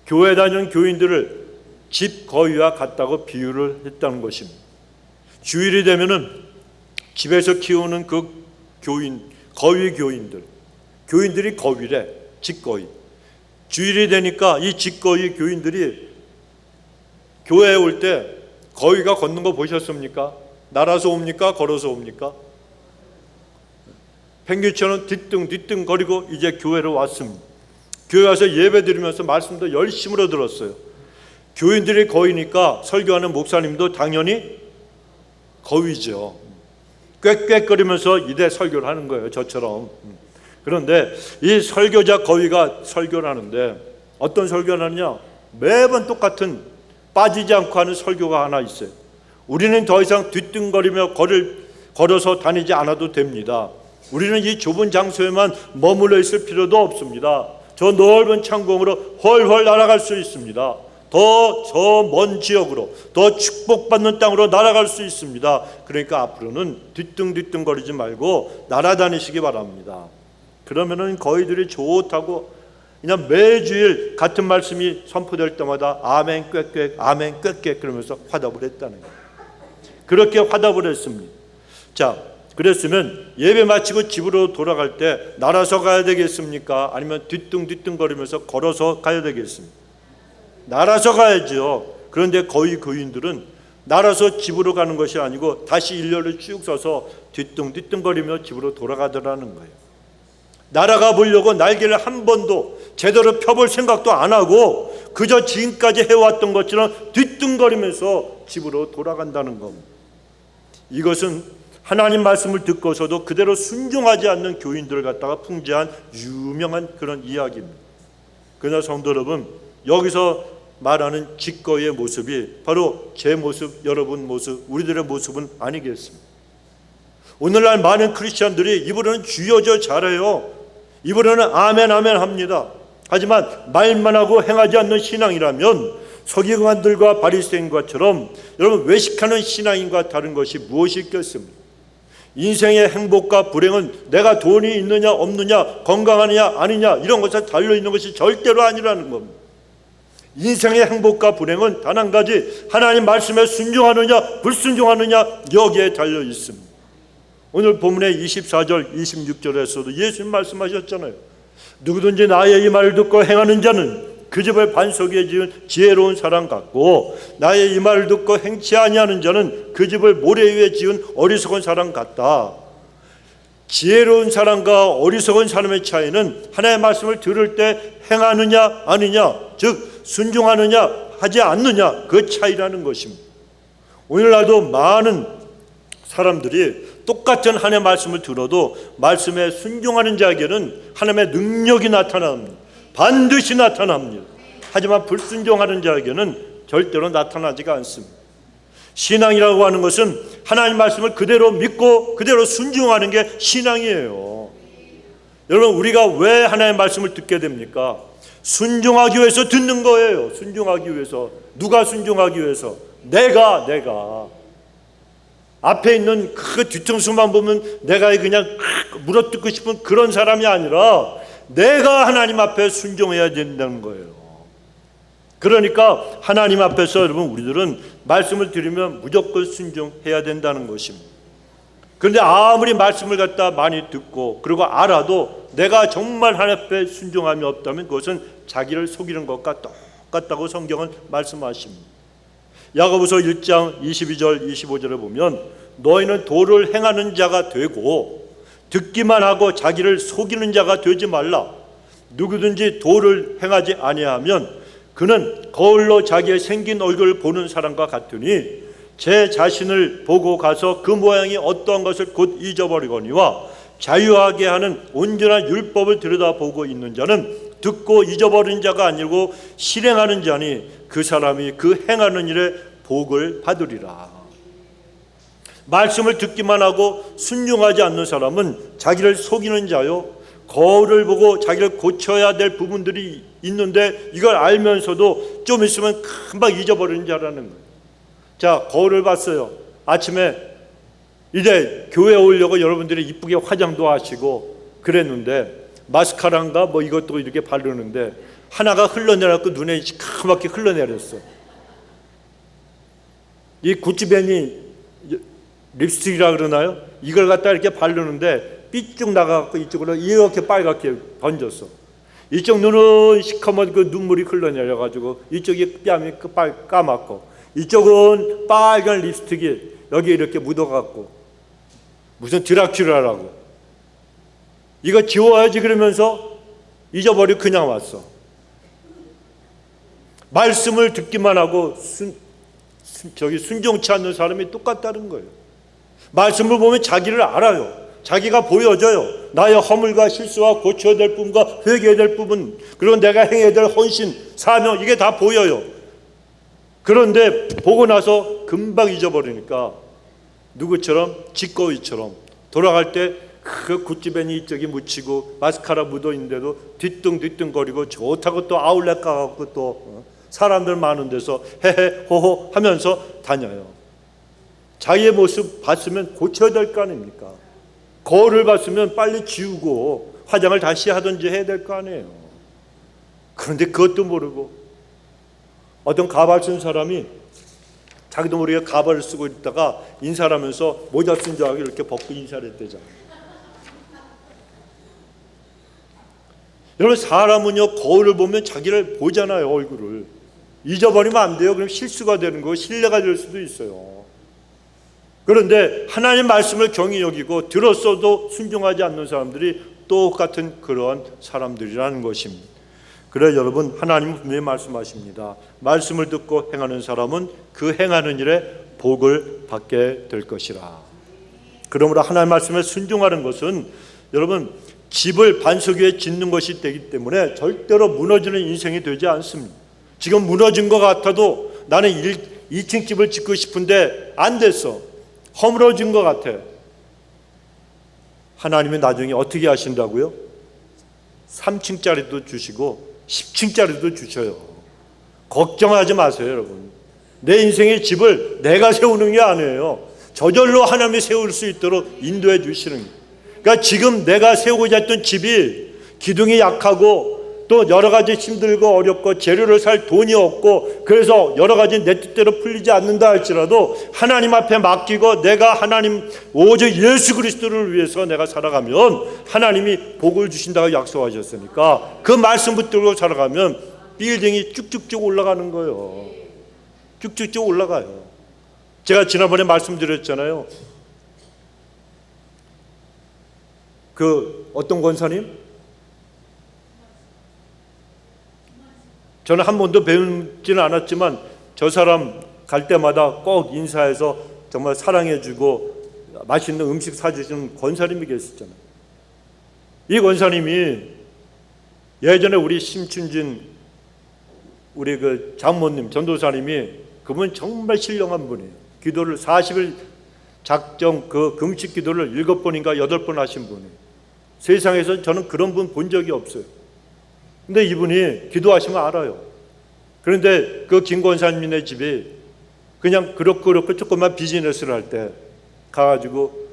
교회 다니는 교인들을 집 거위와 같다고 비유를 했다는 것입니다. 주일이 되면은 집에서 키우는 그 교인, 거위 교인들이 거위래, 집거위. 주일이 되니까 이 집거위 교인들이 교회에 올 때 거위가 걷는 거 보셨습니까? 날아서 옵니까? 걸어서 옵니까? 펭귄처럼 뒤뚱뒤뚱 거리고 이제 교회로 왔습니다. 교회 와서 예배 드리면서 말씀도 열심으로 들었어요. 교인들이 거위니까 설교하는 목사님도 당연히 거위죠. 꽥꽥거리면서 이대 설교를 하는 거예요, 저처럼. 그런데 이 설교자 거위가 설교를 하는데 어떤 설교를 하느냐? 매번 똑같은, 빠지지 않고 하는 설교가 하나 있어요. 우리는 더 이상 뒤뚱거리며 걸어서 다니지 않아도 됩니다. 우리는 이 좁은 장소에만 머물러 있을 필요도 없습니다. 저 넓은 창공으로 훨훨 날아갈 수 있습니다. 더 저 먼 지역으로, 더 축복받는 땅으로 날아갈 수 있습니다. 그러니까 앞으로는 뒤뚱뒤뚱거리지 말고 날아다니시기 바랍니다. 그러면은 거위들이 좋다고 그냥 매주일 같은 말씀이 선포될 때마다 아멘 꽥꽥 아멘 꽥꽥 그러면서 화답을 했다는 거예요. 그렇게 화답을 했습니다. 자, 그랬으면 예배 마치고 집으로 돌아갈 때 날아서 가야 되겠습니까? 아니면 뒤뚱뒤뚱거리면서 걸어서 가야 되겠습니까? 날아서 가야죠. 그런데 거의 교인들은 날아서 집으로 가는 것이 아니고 다시 일렬을 쭉 서서 뒤뚱뒤뚱거리며 집으로 돌아가더라는 거예요. 날아가 보려고 날개를 한 번도 제대로 펴볼 생각도 안 하고 그저 지금까지 해왔던 것처럼 뒤뚱거리면서 집으로 돌아간다는 겁니다. 이것은 하나님 말씀을 듣고서도 그대로 순종하지 않는 교인들을 갖다가 풍자한 유명한 그런 이야기입니다. 그러나 성도 여러분, 여기서 말하는 집거위의 모습이 바로 제 모습, 여러분 모습, 우리들의 모습은 아니겠습니까? 오늘날 많은 크리스찬들이 입으로는 주여져 잘해요. 입으로는 아멘 아멘 합니다. 하지만 말만 하고 행하지 않는 신앙이라면 서기관들과 바리새인과처럼 여러분 외식하는 신앙인과 다른 것이 무엇이 있겠습니까? 인생의 행복과 불행은 내가 돈이 있느냐 없느냐, 건강하느냐 아니냐 이런 것에 달려있는 것이 절대로 아니라는 겁니다. 인생의 행복과 불행은 단 한 가지, 하나님 말씀에 순종하느냐 불순종하느냐 여기에 달려 있습니다. 오늘 본문의 24절 26절에서도 예수님 말씀하셨잖아요. 누구든지 나의 이 말을 듣고 행하는 자는 그 집을 반석 위에 지은 지혜로운 사람 같고 나의 이 말을 듣고 행치 아니하는 자는 그 집을 모래 위에 지은 어리석은 사람 같다. 지혜로운 사람과 어리석은 사람의 차이는 하나님의 말씀을 들을 때 행하느냐 아니냐, 즉 순종하느냐 하지 않느냐 그 차이라는 것입니다. 오늘날도 많은 사람들이 똑같은 하나님의 말씀을 들어도 말씀에 순종하는 자에게는 하나님의 능력이 나타납니다. 반드시 나타납니다. 하지만 불순종하는 자에게는 절대로 나타나지가 않습니다. 신앙이라고 하는 것은 하나님 말씀을 그대로 믿고 그대로 순종하는 게 신앙이에요. 여러분, 우리가 왜 하나님의 말씀을 듣게 됩니까? 순종하기 위해서 듣는 거예요. 순종하기 위해서. 누가 순종하기 위해서? 내가 앞에 있는 그 뒤통수만 보면 내가 그냥 물어뜯고 싶은 그런 사람이 아니라 내가 하나님 앞에 순종해야 된다는 거예요. 그러니까 하나님 앞에서 여러분 우리들은 말씀을 들으면 무조건 순종해야 된다는 것입니다. 그런데 아무리 말씀을 갖다 많이 듣고 그리고 알아도 내가 정말 하나님 앞에 순종함이 없다면 그것은 자기를 속이는 것과 똑같다고 성경은 말씀하십니다. 야고보서 1장 22절 25절에 보면 너희는 도를 행하는 자가 되고 듣기만 하고 자기를 속이는 자가 되지 말라. 누구든지 도를 행하지 아니하면 그는 거울로 자기의 생긴 얼굴을 보는 사람과 같으니 제 자신을 보고 가서 그 모양이 어떠한 것을 곧 잊어버리거니와 자유하게 하는 온전한 율법을 들여다보고 있는 자는 듣고 잊어버린 자가 아니고 실행하는 자니 그 사람이 그 행하는 일에 복을 받으리라. 말씀을 듣기만 하고 순종하지 않는 사람은 자기를 속이는 자요, 거울을 보고 자기를 고쳐야 될 부분들이 있는데 이걸 알면서도 좀 있으면 금방 잊어버리는 자라는 거예요. 자, 거울을 봤어요. 아침에 이제 교회에 오려고 여러분들이 이쁘게 화장도 하시고 그랬는데 마스카라인가 뭐 이것도 이렇게 바르는데 하나가 흘러내려갖고 눈에 시커멓게 흘러내렸어. 이 구찌벤이 립스틱이라 그러나요? 이걸 갖다 이렇게 바르는데 삐쭉 나가갖고 이쪽으로 이렇게 빨갛게 번졌어. 이쪽 눈은 시커먼 그 눈물이 흘러내려가지고 이쪽이 뺨이 까맣고 이쪽은 빨간 립스틱이 여기 이렇게 묻어갖고 무슨 드라큘라라고 이거 지워야지 그러면서 잊어버리고 그냥 왔어. 말씀을 듣기만 하고 순종치 않는 사람이 똑같다는 거예요. 말씀을 보면 자기를 알아요. 자기가 보여져요. 나의 허물과 실수와 고쳐야 될 부분과 회개해야 될 부분, 그리고 내가 행해야 될 헌신, 사명, 이게 다 보여요. 그런데 보고 나서 금방 잊어버리니까 누구처럼 지꺼이처럼 돌아갈 때 그 구찌벤이 이쪽이 묻히고 마스카라 묻어 있는데도 뒤뚱뒤뚱거리고 좋다고 또 아울렛 가갖고 또 사람들 많은 데서 헤헤 호호 하면서 다녀요. 자기의 모습 봤으면 고쳐야 될 거 아닙니까? 거울을 봤으면 빨리 지우고 화장을 다시 하든지 해야 될 거 아니에요. 그런데 그것도 모르고 어떤 가발 쓴 사람이 자기도 모르게 가발을 쓰고 있다가 인사를 하면서 모자 쓴 줄 알고 이렇게 벗고 인사를 했대잖아요. 여러분, 사람은요 거울을 보면 자기를 보잖아요. 얼굴을 잊어버리면 안 돼요. 그럼 실수가 되는 거고 신뢰가 될 수도 있어요. 그런데 하나님 말씀을 경히 여기고 들었어도 순종하지 않는 사람들이 똑같은 그런 사람들이라는 것입니다. 그래 여러분, 하나님은 분명히 말씀하십니다. 말씀을 듣고 행하는 사람은 그 행하는 일에 복을 받게 될 것이라. 그러므로 하나님 말씀에 순종하는 것은 여러분 집을 반석 위에 짓는 것이 되기 때문에 절대로 무너지는 인생이 되지 않습니다. 지금 무너진 것 같아도 나는 2층 집을 짓고 싶은데 안 됐어. 허물어진 것 같아. 하나님이 나중에 어떻게 하신다고요? 3층짜리도 주시고 10층짜리도 주셔요. 걱정하지 마세요, 여러분. 내 인생의 집을 내가 세우는 게 아니에요. 저절로 하나님이 세울 수 있도록 인도해 주시는 거예요. 그러니까 지금 내가 세우고자 했던 집이 기둥이 약하고 또 여러 가지 힘들고 어렵고 재료를 살 돈이 없고 그래서 여러 가지 내 뜻대로 풀리지 않는다 할지라도 하나님 앞에 맡기고 내가 하나님 오직 예수 그리스도를 위해서 내가 살아가면 하나님이 복을 주신다고 약속하셨으니까 그 말씀 붙들고 살아가면 빌딩이 쭉쭉쭉 올라가는 거예요. 쭉쭉쭉 올라가요. 제가 지난번에 말씀드렸잖아요. 그 어떤 권사님? 저는 한 번도 배우지는 않았지만 저 사람 갈 때마다 꼭 인사해서 정말 사랑해주고 맛있는 음식 사주시는 권사님이 계셨잖아요. 이 권사님이 예전에 우리 심춘진 우리 그 장모님 전도사님이 그분 정말 신령한 분이에요. 기도를 40일 작정 그 금식 기도를 7번인가 8번 하신 분이에요. 세상에서 저는 그런 분 본 적이 없어요. 근데 이분이 기도하시면 알아요. 그런데 그 김 권사님네 집이 그냥 그렇고 조금만 비즈니스를 할 때 가가지고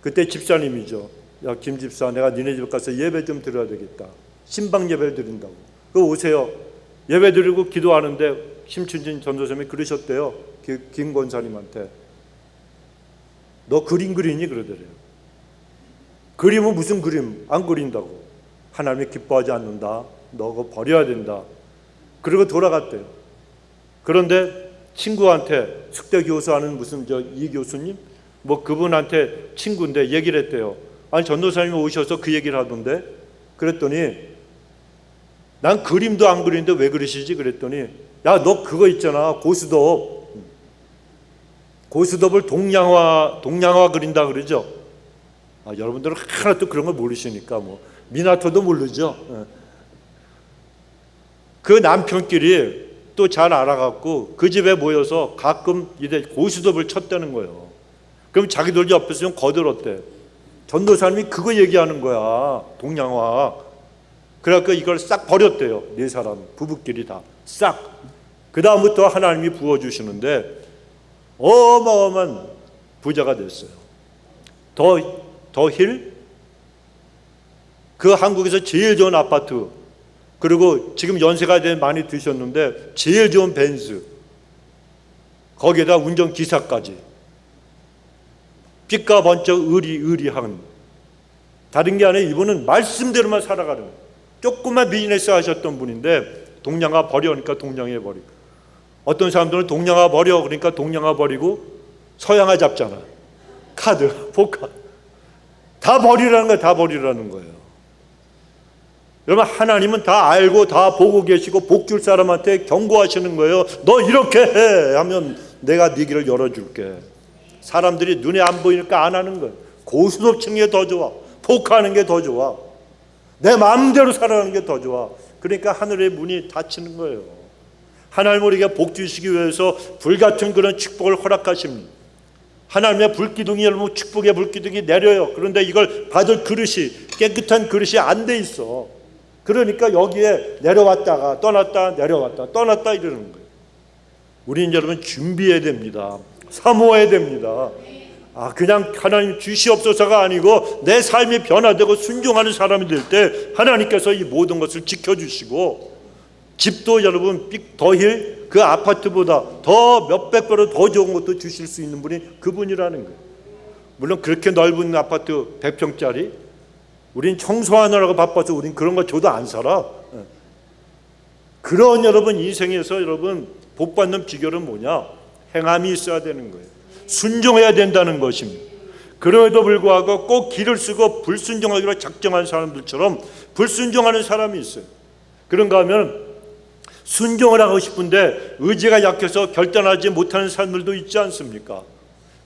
그때 집사님이죠. 야, 김 집사, 내가 니네 집 가서 예배 좀 드려야 되겠다. 신방 예배를 드린다고. 그거 오세요. 예배 드리고 기도하는데 심춘진 전도사님이 그러셨대요. 김 권사님한테. 너 그림 그리니? 그러더래요. 그림은 무슨 그림? 안 그린다고. 하나님이 기뻐하지 않는다. 너 그거 버려야 된다. 그리고 돌아갔대요. 그런데 친구한테 숙대 교수하는 무슨 이 교수님? 뭐 그분한테 친구인데 얘기를 했대요. 아니 전도사님이 오셔서 그 얘기를 하던데. 그랬더니 난 그림도 안 그리는데 왜 그러시지? 그랬더니 야, 너 그거 있잖아. 고스톱. 고스톱을 동양화 그린다 그러죠. 여러분들은 하나도 그런 걸 모르시니까 뭐 미나토도 모르죠. 그 남편끼리 또 잘 알아갖고 그 집에 모여서 가끔 이래 고스톱을 쳤다는 거예요. 그럼 자기들 옆에서 좀 거들었대. 전도사님이 그거 얘기하는 거야. 동양화. 그래갖고 이걸 싹 버렸대요. 네 사람 부부끼리 다 싹. 그 다음부터 하나님이 부어주시는데 어마어마한 부자가 됐어요. 더힐, 그 한국에서 제일 좋은 아파트, 그리고 지금 연세가 많이 드셨는데 제일 좋은 벤츠, 거기에다 운전기사까지, 빛과 번쩍 의리한, 다른 게 아니라 이분은 말씀대로만 살아가는, 조금만 비즈니스 하셨던 분인데 동양화 버려니까 동양화 버리고, 어떤 사람들은 동양화 버려 그러니까 동양화 버리고 서양화 잡잖아. 카드, 포카 다 버리라는 거예요. 다 버리라는 거예요. 여러분, 하나님은 다 알고 다 보고 계시고 복 줄 사람한테 경고하시는 거예요. 너 이렇게 해 하면 내가 네 길을 열어줄게. 사람들이 눈에 안 보이니까 안 하는 거예요. 고스톱 치는 게 더 좋아, 포카하는 게 더 좋아, 내 마음대로 살아가는 게 더 좋아. 그러니까 하늘의 문이 닫히는 거예요. 하나님 우리에게 복 주시기 위해서 불같은 그런 축복을 허락하십니다. 하나님의 불기둥이 여러분 축복의 불기둥이 내려요. 그런데 이걸 받을 그릇이, 깨끗한 그릇이 안 돼 있어. 그러니까 여기에 내려왔다가 떠났다 내려왔다 떠났다 이러는 거예요. 우리는 여러분 준비해야 됩니다. 사모해야 됩니다. 그냥 하나님 주시옵소서가 아니고 내 삶이 변화되고 순종하는 사람이 될 때 하나님께서 이 모든 것을 지켜주시고, 집도 여러분 더힐 그 아파트보다 더 몇백 배로 더 좋은 것도 주실 수 있는 분이 그분이라는 거예요. 물론 그렇게 넓은 아파트 100평짜리 우린 청소하느라고 바빠서 우린 그런 거 줘도 안 살아. 그런 여러분 인생에서 여러분 복 받는 비결은 뭐냐? 행함이 있어야 되는 거예요. 순종해야 된다는 것입니다. 그럼에도 불구하고 꼭 길을 쓰고 불순종하기로 작정한 사람들처럼 불순종하는 사람이 있어요. 그런가 하면 순종을 하고 싶은데 의지가 약해서 결단하지 못하는 사람들도 있지 않습니까?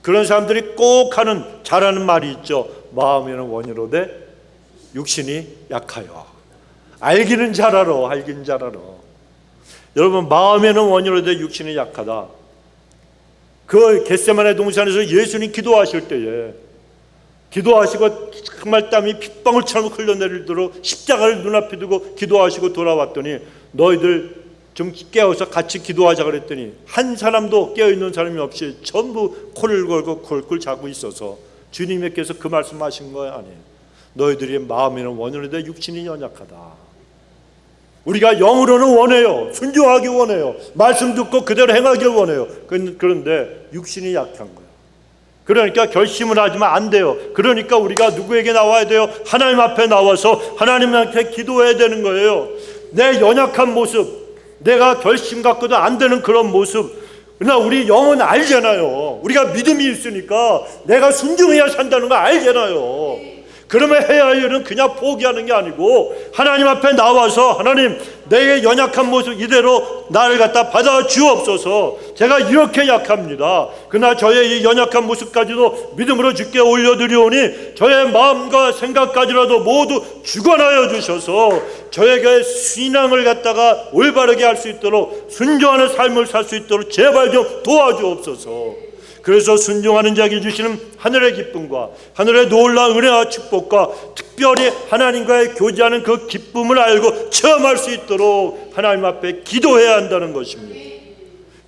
그런 사람들이 꼭 잘하는 말이 있죠. 마음에는 원이로되 육신이 약하여. 알기는 잘 알아. 알기는 잘 알아. 여러분, 마음에는 원이로되 육신이 약하다. 그 겟세마네 동산에서 예수님 기도하실 때에 기도하시고 정말 땀이 핏방울처럼 흘러내리도록 십자가를 눈앞에 두고 기도하시고 돌아왔더니 너희들 좀 깨어서 같이 기도하자 그랬더니 한 사람도 깨어있는 사람이 없이 전부 코를 걸고 콜콜 자고 있어서 주님께서 그 말씀하신 거 아니에요. 너희들이 마음에는 원하는데 육신이 연약하다. 우리가 영으로는 원해요. 순종하기 원해요. 말씀 듣고 그대로 행하기 원해요. 그런데 육신이 약한 거예요. 그러니까 결심을 하지만 안 돼요. 그러니까 우리가 누구에게 나와야 돼요? 하나님 앞에 나와서 하나님한테 기도해야 되는 거예요. 내 연약한 모습, 내가 결심 갖고도 안 되는 그런 모습, 그러나 우리 영은 알잖아요. 우리가 믿음이 있으니까 내가 순종해야 산다는 거 알잖아요. 그러면 해야 할 일은 그냥 포기하는 게 아니고 하나님 앞에 나와서 하나님, 내 연약한 모습 이대로 나를 갖다 받아 주옵소서. 제가 이렇게 약합니다. 그러나 저의 이 연약한 모습까지도 믿음으로 주께 올려드리오니 저의 마음과 생각까지라도 모두 주관하여 주셔서 저에게 신앙을 갖다가 올바르게 할 수 있도록 순종하는 삶을 살 수 있도록 제발 좀 도와주옵소서. 그래서 순종하는 자에게 주시는 하늘의 기쁨과 하늘의 놀라운 은혜와 축복과 특별히 하나님과의 교제하는 그 기쁨을 알고 체험할 수 있도록 하나님 앞에 기도해야 한다는 것입니다.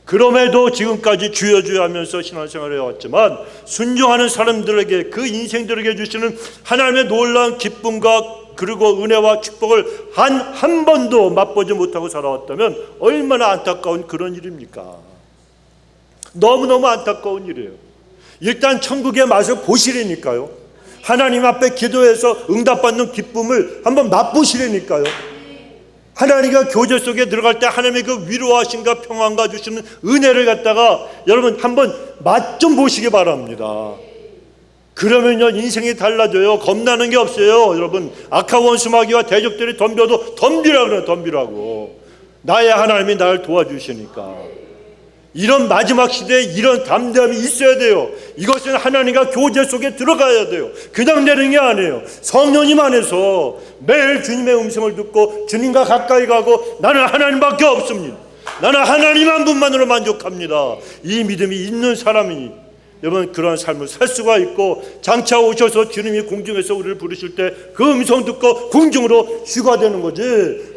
그럼에도 지금까지 주여 주여 하면서 신앙생활을 해왔지만 순종하는 사람들에게, 그 인생들에게 주시는 하나님의 놀라운 기쁨과 그리고 은혜와 축복을 한 번도 맛보지 못하고 살아왔다면 얼마나 안타까운 그런 일입니까? 너무너무 안타까운 일이에요. 일단 천국의 맛을 보시라니까요. 하나님 앞에 기도해서 응답받는 기쁨을 한번 맛보시라니까요. 하나님과 교제 속에 들어갈 때 하나님의 그 위로하심과 평안과 주시는 은혜를 갖다가 여러분 한번 맛 좀 보시기 바랍니다. 그러면요 인생이 달라져요. 겁나는 게 없어요. 여러분, 악한 원수마귀와 대적들이 덤벼도 덤비라 그래요. 덤비라고. 나의 하나님이 나를 도와주시니까. 이런 마지막 시대에 이런 담대함이 있어야 돼요. 이것은 하나님과 교제 속에 들어가야 돼요. 그냥 내리는 게 아니에요. 성령님 안에서 매일 주님의 음성을 듣고 주님과 가까이 가고 나는 하나님밖에 없습니다. 나는 하나님 한 분만으로 만족합니다. 이 믿음이 있는 사람이 여러분 그러한 삶을 살 수가 있고, 장차 오셔서 주님이 공중에서 우리를 부르실 때 그 음성 듣고 궁중으로 휴가되는 거지,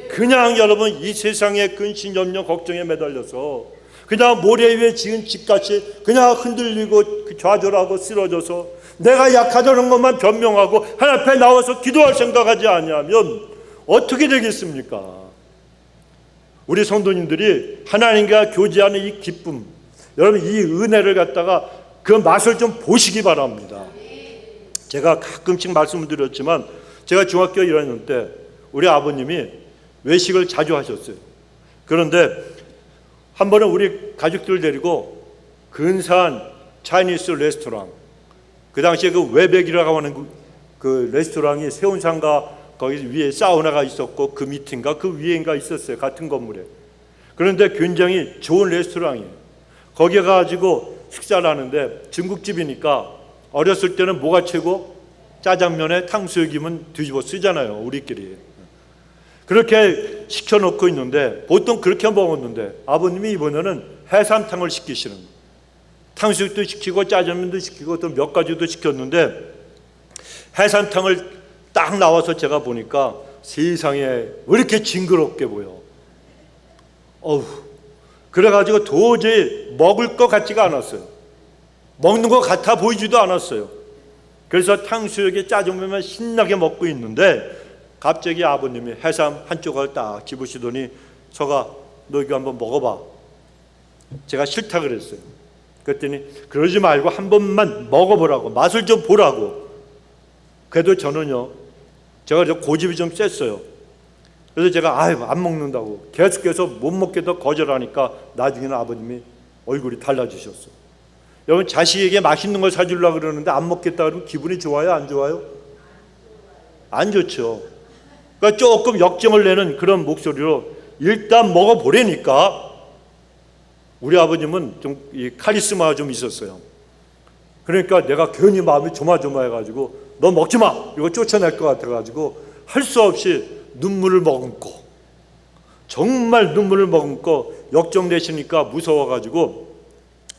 그냥 여러분 이 세상의 근심 염려 걱정에 매달려서 그냥 모래 위에 지은 집같이 그냥 흔들리고 좌절하고 쓰러져서 내가 약하다는 것만 변명하고 하나님 앞에 나와서 기도할 생각하지 아니하면 어떻게 되겠습니까? 우리 성도님들이 하나님과 교제하는 이 기쁨, 여러분 이 은혜를 갖다가 그 맛을 좀 보시기 바랍니다. 제가 가끔씩 말씀을 드렸지만 제가 중학교 1학년 때 우리 아버님이 외식을 자주 하셨어요. 그런데 한 번은 우리 가족들 데리고 근사한 차이니스 레스토랑, 그 당시에 그 웨백이라고 하는 그 레스토랑이 세운상가 거기 위에 사우나가 있었고 그 밑인가 그 위에인가 있었어요. 같은 건물에. 그런데 굉장히 좋은 레스토랑이에요. 거기에 가가지고 식사를 하는데 중국집이니까 어렸을 때는 뭐가 최고? 짜장면에 탕수육이면 뒤집어 쓰잖아요. 우리끼리. 그렇게 시켜놓고 있는데 보통 그렇게 먹었는데 아버님이 이번에는 해삼탕을 시키시는 거예요. 탕수육도 시키고 짜장면도 시키고 또 몇 가지도 시켰는데 해삼탕을 딱 나와서 제가 보니까 세상에 왜 이렇게 징그럽게 보여. 그래가지고 도저히 먹을 것 같지가 않았어요. 먹는 것 같아 보이지도 않았어요. 그래서 탕수육에 짜장면만 신나게 먹고 있는데 갑자기 아버님이 해삼 한쪽을 딱 집으시더니 서가 너 이거 한번 먹어봐. 제가 싫다 그랬어요. 그랬더니 그러지 말고 한 번만 먹어보라고, 맛을 좀 보라고. 그래도 저는요, 제가 고집이 좀 셌어요. 그래서 제가 안 먹는다고 계속해서 못 먹겠다고 거절하니까 나중에는 아버님이 얼굴이 달라지셨어요. 여러분 자식에게 맛있는 걸 사주려고 그러는데 안 먹겠다 그러면 기분이 좋아요? 안 좋아요? 안 좋죠. 그러니까 조금 역정을 내는 그런 목소리로 일단 먹어보려니까 우리 아버님은 좀 이 카리스마가 좀 있었어요. 그러니까 내가 괜히 마음이 조마조마해가지고 너 먹지 마! 이거 쫓아낼 것 같아가지고 할 수 없이 눈물을 머금고, 정말 눈물을 머금고 역정내시니까 무서워가지고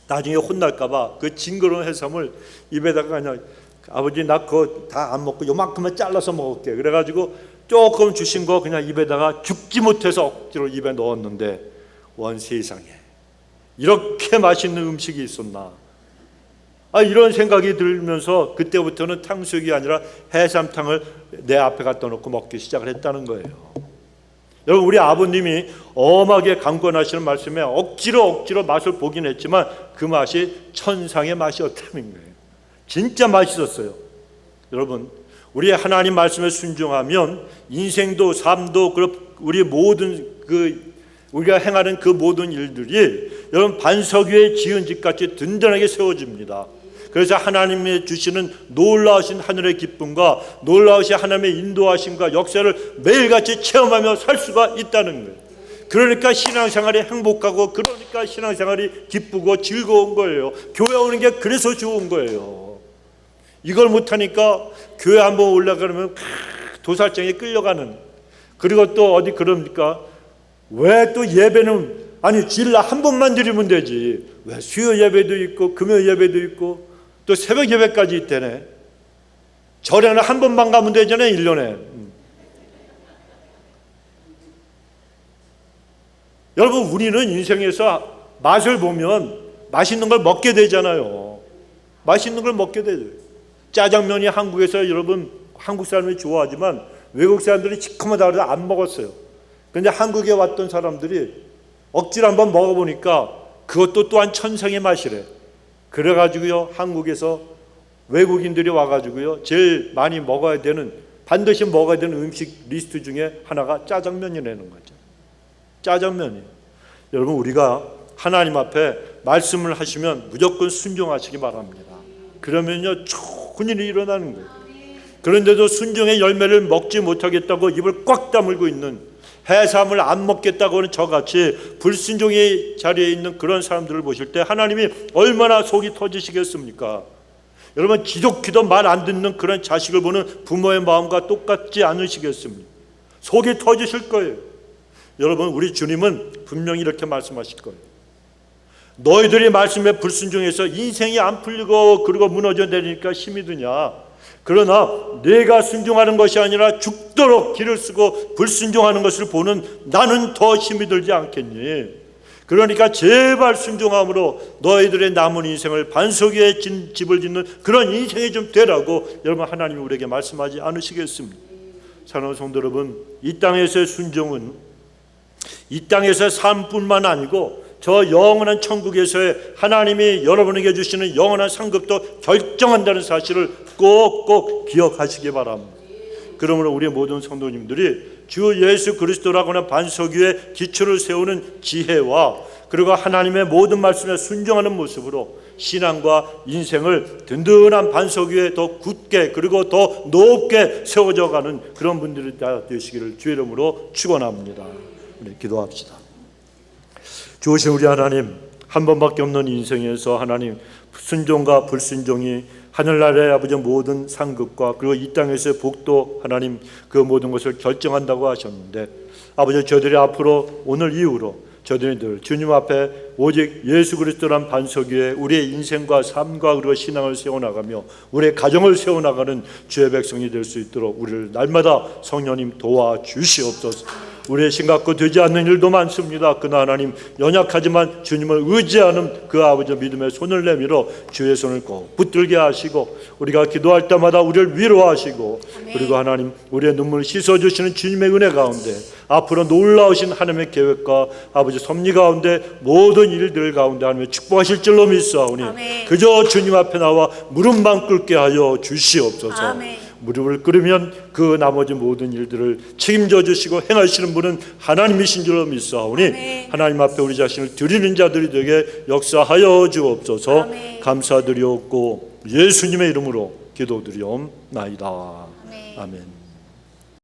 나중에 혼날까봐 그 징그러운 해삼을 입에다가 그냥 아버지 나 그거 다 안 먹고 요만큼만 잘라서 먹을게. 그래가지고 조금 주신 거 그냥 입에다가 죽지 못해서 억지로 입에 넣었는데 원 세상에 이렇게 맛있는 음식이 있었나. 이런 생각이 들면서 그때부터는 탕수육이 아니라 해삼탕을 내 앞에 갖다 놓고 먹기 시작을 했다는 거예요. 여러분 우리 아버님이 엄하게 강권하시는 말씀에 억지로 맛을 보긴 했지만 그 맛이 천상의 맛이었다는 거예요. 진짜 맛있었어요. 여러분 우리 하나님 말씀에 순종하면 인생도 삶도 우리 모든 우리가 행하는 그 모든 일들이 여러분 반석 위에 지은 집같이 든든하게 세워집니다. 그래서 하나님이 주시는 놀라우신 하늘의 기쁨과 놀라우신 하나님의 인도하심과 역사를 매일같이 체험하며 살 수가 있다는 거예요. 그러니까 신앙생활이 행복하고 그러니까 신앙생활이 기쁘고 즐거운 거예요. 교회 오는 게 그래서 좋은 거예요. 이걸 못하니까 교회 한번 올라가면 도살장에 끌려가는, 그리고 또 어디 그럽니까? 왜 또 예배는 주일날 한 번만 드리면 되지 왜 수요 예배도 있고 금요 예배도 있고 또 새벽 예배까지 있대네. 절에는 한 번만 가면 되잖아요. 1년에. 여러분 우리는 인생에서 맛을 보면 맛있는 걸 먹게 되잖아요. 맛있는 걸 먹게 되죠. 짜장면이 한국에서 여러분 한국 사람이 좋아하지만 외국 사람들이 시커멓다 그래서 안 먹었어요. 그런데 한국에 왔던 사람들이 억지로 한번 먹어보니까 그것도 또한 천상의 맛이래. 그래가지고요 한국에서 외국인들이 와가지고요 제일 많이 먹어야 되는, 반드시 먹어야 되는 음식 리스트 중에 하나가 짜장면이라는 거죠. 짜장면이. 여러분 우리가 하나님 앞에 말씀을 하시면 무조건 순종하시기 바랍니다. 그러면요 좋은 일이 일어나는 거예요. 그런데도 순종의 열매를 먹지 못하겠다고 입을 꽉 다물고 있는 해삼을 안 먹겠다고 하는 저같이 불순종의 자리에 있는 그런 사람들을 보실 때 하나님이 얼마나 속이 터지시겠습니까? 여러분, 기독기도 말 안 듣는 그런 자식을 보는 부모의 마음과 똑같지 않으시겠습니까? 속이 터지실 거예요. 여러분, 우리 주님은 분명히 이렇게 말씀하실 거예요. 너희들이 말씀에 불순종해서 인생이 안 풀리고 그리고 무너져 내리니까 힘이 드냐? 그러나 내가 순종하는 것이 아니라 죽도록 길을 쓰고 불순종하는 것을 보는 나는 더 힘이 들지 않겠니? 그러니까 제발 순종함으로 너희들의 남은 인생을 반석 위에 집을 짓는 그런 인생이 좀 되라고 여러분, 하나님이 우리에게 말씀하지 않으시겠습니까? 사랑하는 성도 여러분, 이 땅에서의 순종은 이 땅에서의 삶뿐만 아니고 저 영원한 천국에서의 하나님이 여러분에게 주시는 영원한 상급도 결정한다는 사실을 꼭꼭 기억하시기 바랍니다. 그러므로 우리 모든 성도님들이 주 예수 그리스도라고 하는 반석 위에 기초를 세우는 지혜와 그리고 하나님의 모든 말씀에 순종하는 모습으로 신앙과 인생을 든든한 반석 위에 더 굳게 그리고 더 높게 세워져 가는 그런 분들이 다 되시기를 주의 이름으로 축원합니다. 우리 기도합시다. 주오신 우리 하나님, 한 번밖에 없는 인생에서 하나님 순종과 불순종이 하늘나라의 아버지 모든 상급과 그리고 이 땅에서의 복도 하나님 그 모든 것을 결정한다고 하셨는데, 아버지 저들이 앞으로 오늘 이후로 저들이 늘 주님 앞에 오직 예수 그리스도란 반석 위에 우리의 인생과 삶과 그리고 신앙을 세워나가며 우리의 가정을 세워나가는 주의 백성이 될 수 있도록 우리를 날마다 성령님 도와주시옵소서. 우리의 심각고 되지 않는 일도 많습니다. 그러나 하나님 연약하지만 주님을 의지하는 그 아버지 믿음의 손을 내밀어 주의 손을 꼭 붙들게 하시고 우리가 기도할 때마다 우리를 위로하시고 그리고 하나님 우리의 눈물을 씻어주시는 주님의 은혜 가운데 앞으로 놀라우신 하나님의 계획과 아버지 섭리 가운데 모든 일들 가운데 하나님의 축복하실 줄로 믿사오니 그저 주님 앞에 나와 무릎만 꿇게 하여 주시옵소서. 아멘. 무릎을 꿇으면 그 나머지 모든 일들을 책임져 주시고 행하시는 분은 하나님이신 줄로 믿사오니 아멘. 하나님 앞에 우리 자신을 드리는 자들이 되게 역사하여 주옵소서. 아멘. 감사드리옵고 예수님의 이름으로 기도드리옵나이다. 아멘. 아멘.